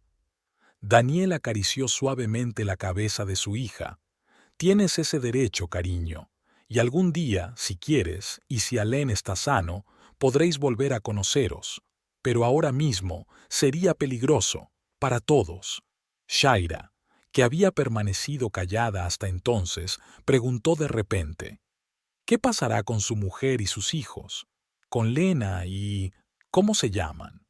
Daniel acarició suavemente la cabeza de su hija. Tienes ese derecho, cariño. Y algún día, si quieres, y si Alain está sano, podréis volver a conoceros. Pero ahora mismo sería peligroso, para todos. Shaira, que había permanecido callada hasta entonces, preguntó de repente, ¿qué pasará con su mujer y sus hijos? Con Lena y... ¿cómo se llaman?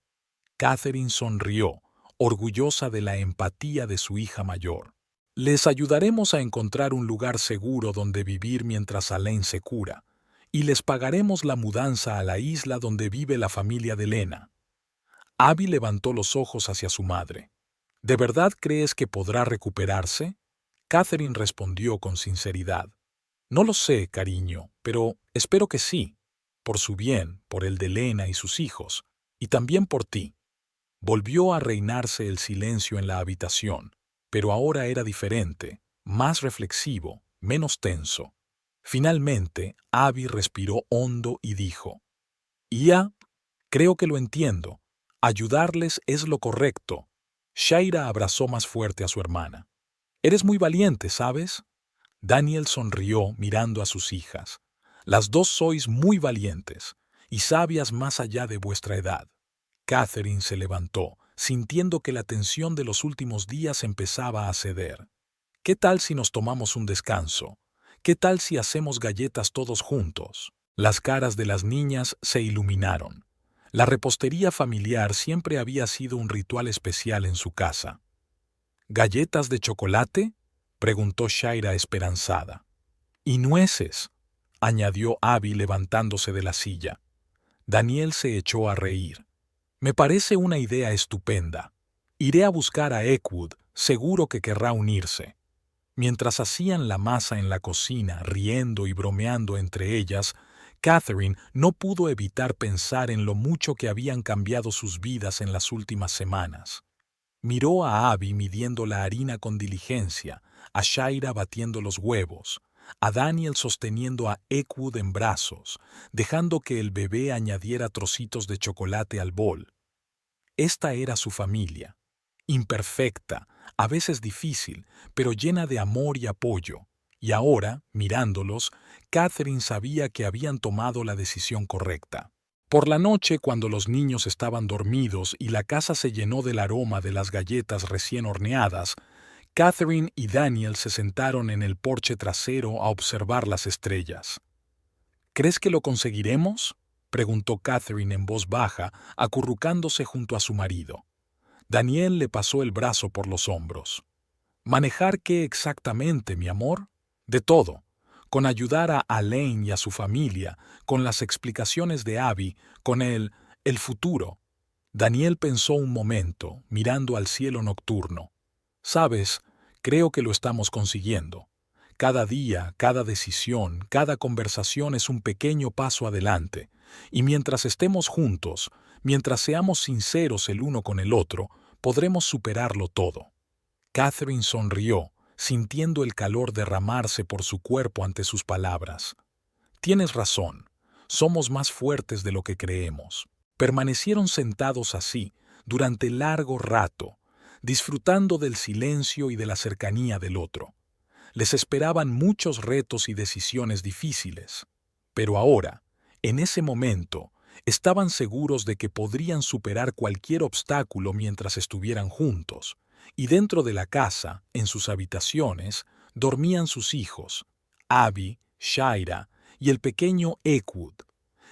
Catherine sonrió, orgullosa de la empatía de su hija mayor. Les ayudaremos a encontrar un lugar seguro donde vivir mientras Alain se cura, y les pagaremos la mudanza a la isla donde vive la familia de Lena. Abby levantó los ojos hacia su madre. ¿De verdad crees que podrá recuperarse? Catherine respondió con sinceridad. No lo sé, cariño, pero espero que sí. Por su bien, por el de Lena y sus hijos, y también por ti. Volvió a reinarse el silencio en la habitación, pero ahora era diferente, más reflexivo, menos tenso. Finalmente, Abby respiró hondo y dijo, «Ya, creo que lo entiendo. Ayudarles es lo correcto». Shaira abrazó más fuerte a su hermana. «Eres muy valiente, ¿sabes?» Daniel sonrió mirando a sus hijas. «Las dos sois muy valientes y sabias más allá de vuestra edad». Catherine se levantó, sintiendo que la tensión de los últimos días empezaba a ceder. ¿Qué tal si nos tomamos un descanso? ¿Qué tal si hacemos galletas todos juntos? Las caras de las niñas se iluminaron. La repostería familiar siempre había sido un ritual especial en su casa. ¿Galletas de chocolate?, preguntó Shaira esperanzada. «Y nueces», añadió Abby levantándose de la silla. Daniel se echó a reír. «Me parece una idea estupenda. Iré a buscar a Eckwood, seguro que querrá unirse». Mientras hacían la masa en la cocina, riendo y bromeando entre ellas, Catherine no pudo evitar pensar en lo mucho que habían cambiado sus vidas en las últimas semanas. Miró a Abby midiendo la harina con diligencia, a Shaira batiendo los huevos, a Daniel sosteniendo a Eckwood en brazos, dejando que el bebé añadiera trocitos de chocolate al bol. Esta era su familia, imperfecta, a veces difícil, pero llena de amor y apoyo. Y ahora, mirándolos, Catherine sabía que habían tomado la decisión correcta. Por la noche, cuando los niños estaban dormidos y la casa se llenó del aroma de las galletas recién horneadas, Catherine y Daniel se sentaron en el porche trasero a observar las estrellas. «¿Crees que lo conseguiremos?», preguntó Catherine en voz baja, acurrucándose junto a su marido. Daniel le pasó el brazo por los hombros. «¿Manejar qué exactamente, mi amor?» «De todo. Con ayudar a Alain y a su familia, con las explicaciones de Abby, con el futuro». Daniel pensó un momento, mirando al cielo nocturno. «Sabes, creo que lo estamos consiguiendo. Cada día, cada decisión, cada conversación es un pequeño paso adelante. Y mientras estemos juntos, mientras seamos sinceros el uno con el otro, podremos superarlo todo». Catherine sonrió, sintiendo el calor derramarse por su cuerpo ante sus palabras. «Tienes razón. Somos más fuertes de lo que creemos». Permanecieron sentados así, durante largo rato, disfrutando del silencio y de la cercanía del otro. Les esperaban muchos retos y decisiones difíciles. Pero ahora, en ese momento, estaban seguros de que podrían superar cualquier obstáculo mientras estuvieran juntos. Y dentro de la casa, en sus habitaciones, dormían sus hijos, Abby, Shaira y el pequeño Ekwood,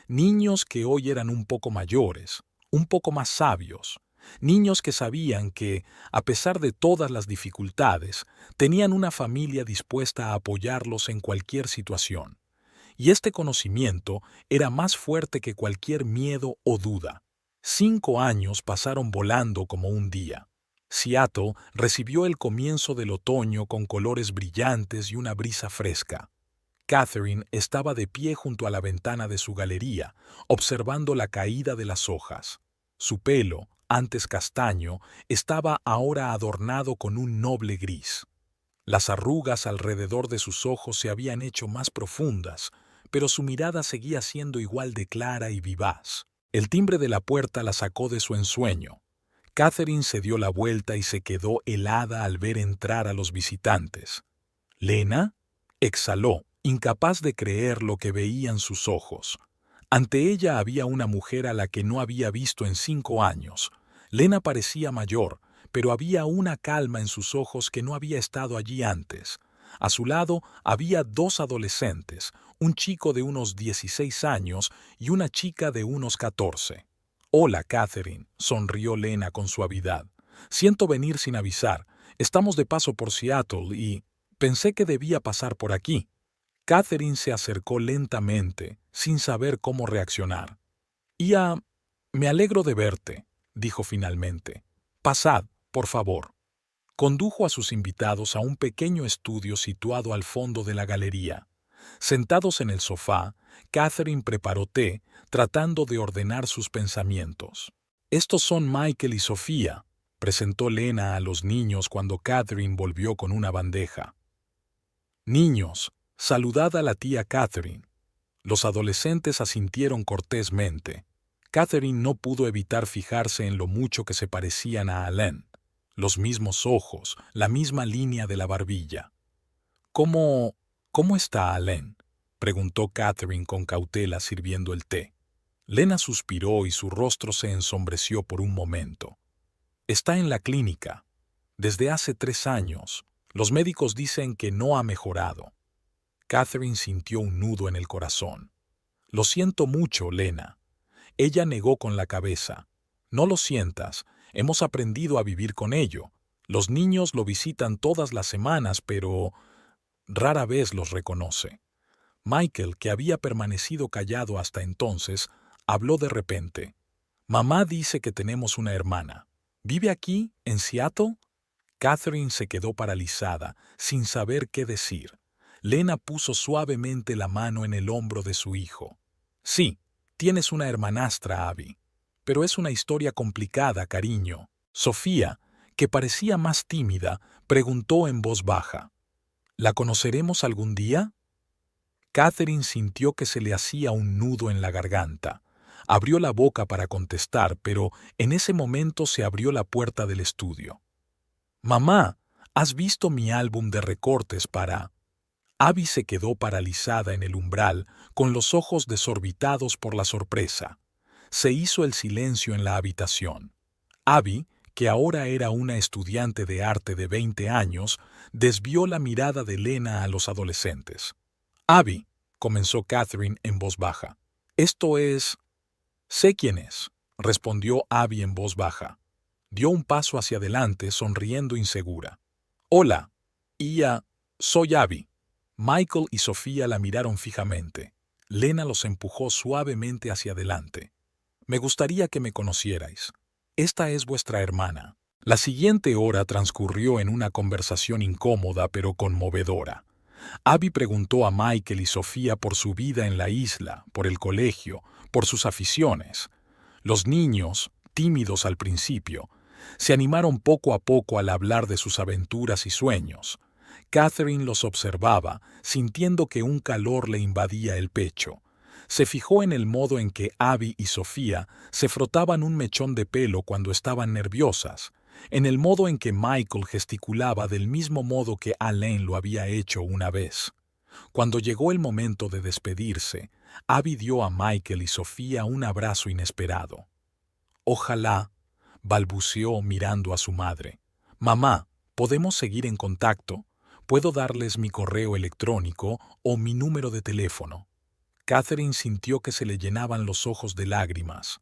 niños que hoy eran un poco mayores, un poco más sabios, niños que sabían que, a pesar de todas las dificultades, tenían una familia dispuesta a apoyarlos en cualquier situación. Y este conocimiento era más fuerte que cualquier miedo o duda. 5 años pasaron volando como un día. Seattle recibió el comienzo del otoño con colores brillantes y una brisa fresca. Catherine estaba de pie junto a la ventana de su galería, observando la caída de las hojas. Su pelo, antes castaño, estaba ahora adornado con un noble gris. Las arrugas alrededor de sus ojos se habían hecho más profundas, pero su mirada seguía siendo igual de clara y vivaz. El timbre de la puerta la sacó de su ensueño. Catherine se dio la vuelta y se quedó helada al ver entrar a los visitantes. ¿Lena? Exhaló, incapaz de creer lo que veían sus ojos. Ante ella había una mujer a la que no había visto en 5 años. Lena parecía mayor, pero había una calma en sus ojos que no había estado allí antes. A su lado había 2 adolescentes, un chico de unos 16 años y una chica de unos 14. «Hola, Catherine», sonrió Lena con suavidad. «Siento venir sin avisar. Estamos de paso por Seattle y pensé que debía pasar por aquí». Catherine se acercó lentamente, sin saber cómo reaccionar. Me alegro de verte», dijo finalmente. «Pasad, por favor». Condujo a sus invitados a un pequeño estudio situado al fondo de la galería. Sentados en el sofá, Catherine preparó té, tratando de ordenar sus pensamientos. «Estos son Michael y Sofía», presentó Lena a los niños cuando Catherine volvió con una bandeja. «Niños, saludad a la tía Catherine». Los adolescentes asintieron cortésmente. Catherine no pudo evitar fijarse en lo mucho que se parecían a Alain. Los mismos ojos, la misma línea de la barbilla. «¿Cómo está Alain?», preguntó Catherine con cautela sirviendo el té. Lena suspiró y su rostro se ensombreció por un momento. «Está en la clínica. Desde hace 3 años. Los médicos dicen que no ha mejorado». Catherine sintió un nudo en el corazón. «Lo siento mucho, Lena». Ella negó con la cabeza. «No lo sientas. Hemos aprendido a vivir con ello. Los niños lo visitan todas las semanas, pero rara vez los reconoce». Michael, que había permanecido callado hasta entonces, habló de repente. «Mamá dice que tenemos una hermana. ¿Vive aquí, en Seattle?» Catherine se quedó paralizada, sin saber qué decir. Lena puso suavemente la mano en el hombro de su hijo. «Sí, tienes una hermanastra, Abby. Pero es una historia complicada, cariño». Sofía, que parecía más tímida, preguntó en voz baja. «¿La conoceremos algún día?» Catherine sintió que se le hacía un nudo en la garganta. Abrió la boca para contestar, pero en ese momento se abrió la puerta del estudio. «Mamá, ¿has visto mi álbum de recortes para...?» Abby se quedó paralizada en el umbral, con los ojos desorbitados por la sorpresa. Se hizo el silencio en la habitación. Abby, que ahora era una estudiante de arte de 20 años, desvió la mirada de Lena a los adolescentes. «Abby», comenzó Catherine en voz baja. «Esto es...» «Sé quién es», respondió Abby en voz baja. Dio un paso hacia adelante, sonriendo insegura. «Hola, soy Abby». Michael y Sofía la miraron fijamente. Lena los empujó suavemente hacia adelante. «Me gustaría que me conocierais. Esta es vuestra hermana». La siguiente hora transcurrió en una conversación incómoda pero conmovedora. Abby preguntó a Michael y Sofía por su vida en la isla, por el colegio, por sus aficiones. Los niños, tímidos al principio, se animaron poco a poco al hablar de sus aventuras y sueños. Catherine los observaba, sintiendo que un calor le invadía el pecho. Se fijó en el modo en que Abby y Sofía se frotaban un mechón de pelo cuando estaban nerviosas, en el modo en que Michael gesticulaba del mismo modo que Alain lo había hecho una vez. Cuando llegó el momento de despedirse, Abby dio a Michael y Sofía un abrazo inesperado. «Ojalá», balbuceó mirando a su madre. «Mamá, ¿podemos seguir en contacto? ¿Puedo darles mi correo electrónico o mi número de teléfono?» Catherine sintió que se le llenaban los ojos de lágrimas.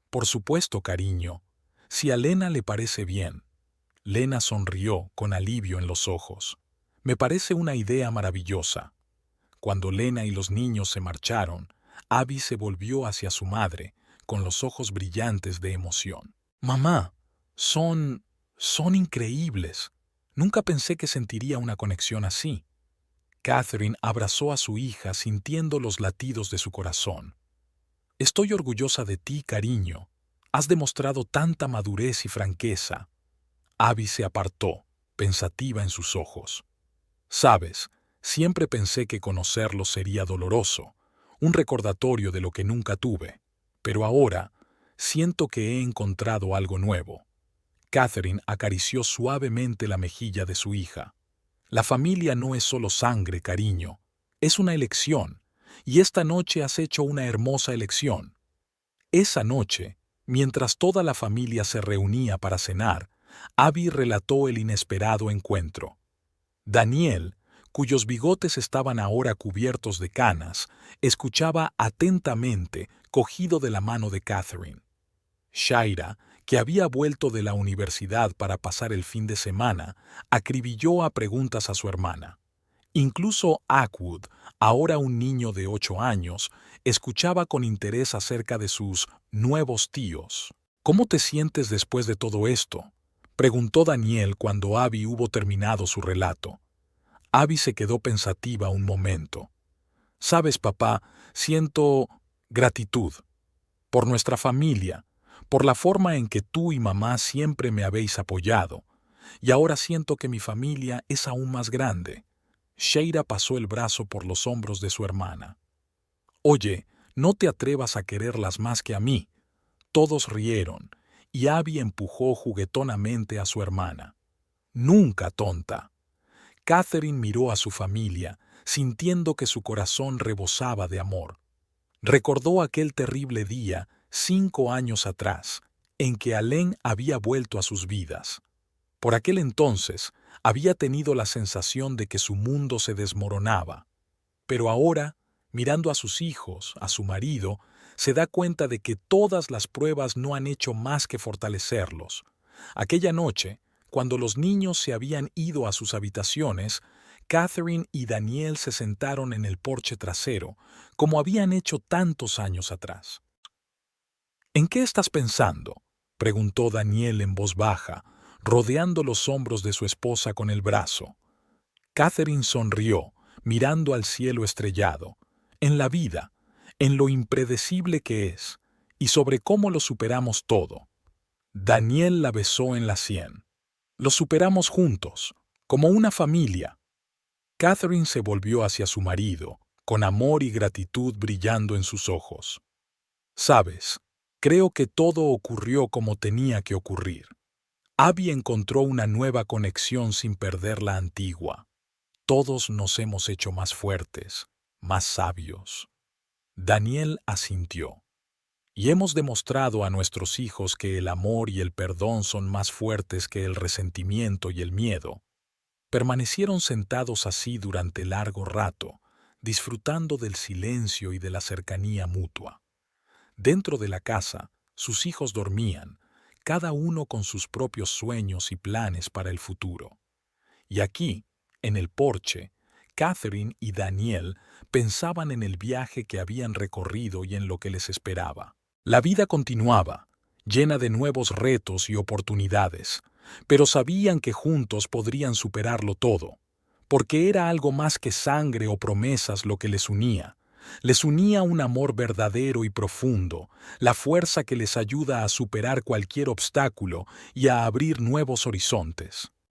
Por supuesto, cariño. Si a Lena le parece bien. Lena sonrió con alivio en los ojos. Me parece una idea maravillosa. Cuando Lena y los niños se marcharon, Abby se volvió hacia su madre, con los ojos brillantes de emoción. Mamá, son increíbles. Nunca pensé que sentiría una conexión así. Catherine abrazó a su hija sintiendo los latidos de su corazón. Estoy orgullosa de ti, cariño. Has demostrado tanta madurez y franqueza. Abby se apartó, pensativa en sus ojos. Sabes, siempre pensé que conocerlo sería doloroso, un recordatorio de lo que nunca tuve, pero ahora siento que he encontrado algo nuevo. Catherine acarició suavemente la mejilla de su hija. La familia no es solo sangre, cariño, es una elección, y esta noche has hecho una hermosa elección. Esa noche, mientras toda la familia se reunía para cenar, Abby relató el inesperado encuentro. Daniel, cuyos bigotes estaban ahora cubiertos de canas, escuchaba atentamente, cogido de la mano de Catherine. Shaira, que había vuelto de la universidad para pasar el fin de semana, acribilló a preguntas a su hermana. Incluso Ackwood, ahora un niño de 8 años, escuchaba con interés acerca de sus nuevos tíos. ¿Cómo te sientes después de todo esto?, preguntó Daniel cuando Abby hubo terminado su relato. Abby se quedó pensativa un momento. Sabes, papá, siento gratitud por nuestra familia, por la forma en que tú y mamá siempre me habéis apoyado, y ahora siento que mi familia es aún más grande. Sheira pasó el brazo por los hombros de su hermana. Oye, no te atrevas a quererlas más que a mí. Todos rieron, y Abby empujó juguetonamente a su hermana. Nunca, tonta. Catherine miró a su familia, sintiendo que su corazón rebosaba de amor. Recordó aquel terrible día, 5 años atrás, en que Alain había vuelto a sus vidas. Por aquel entonces, había tenido la sensación de que su mundo se desmoronaba. Pero ahora, mirando a sus hijos, a su marido, se da cuenta de que todas las pruebas no han hecho más que fortalecerlos. Aquella noche, cuando los niños se habían ido a sus habitaciones, Catherine y Daniel se sentaron en el porche trasero, como habían hecho tantos años atrás. ¿En qué estás pensando?, preguntó Daniel en voz baja, rodeando los hombros de su esposa con el brazo. Catherine sonrió, mirando al cielo estrellado. En la vida, en lo impredecible que es, y sobre cómo lo superamos todo. Daniel la besó en la sien. Lo superamos juntos, como una familia. Catherine se volvió hacia su marido, con amor y gratitud brillando en sus ojos. Sabes, creo que todo ocurrió como tenía que ocurrir. Abby encontró una nueva conexión sin perder la antigua. Todos nos hemos hecho más fuertes, más sabios. Daniel asintió. Y hemos demostrado a nuestros hijos que el amor y el perdón son más fuertes que el resentimiento y el miedo. Permanecieron sentados así durante largo rato, disfrutando del silencio y de la cercanía mutua. Dentro de la casa, sus hijos dormían, cada uno con sus propios sueños y planes para el futuro. Y aquí, en el porche, Catherine y Daniel pensaban en el viaje que habían recorrido y en lo que les esperaba. La vida continuaba, llena de nuevos retos y oportunidades, pero sabían que juntos podrían superarlo todo, porque era algo más que sangre o promesas lo que les unía. Les unía un amor verdadero y profundo, la fuerza que les ayuda a superar cualquier obstáculo y a abrir nuevos horizontes.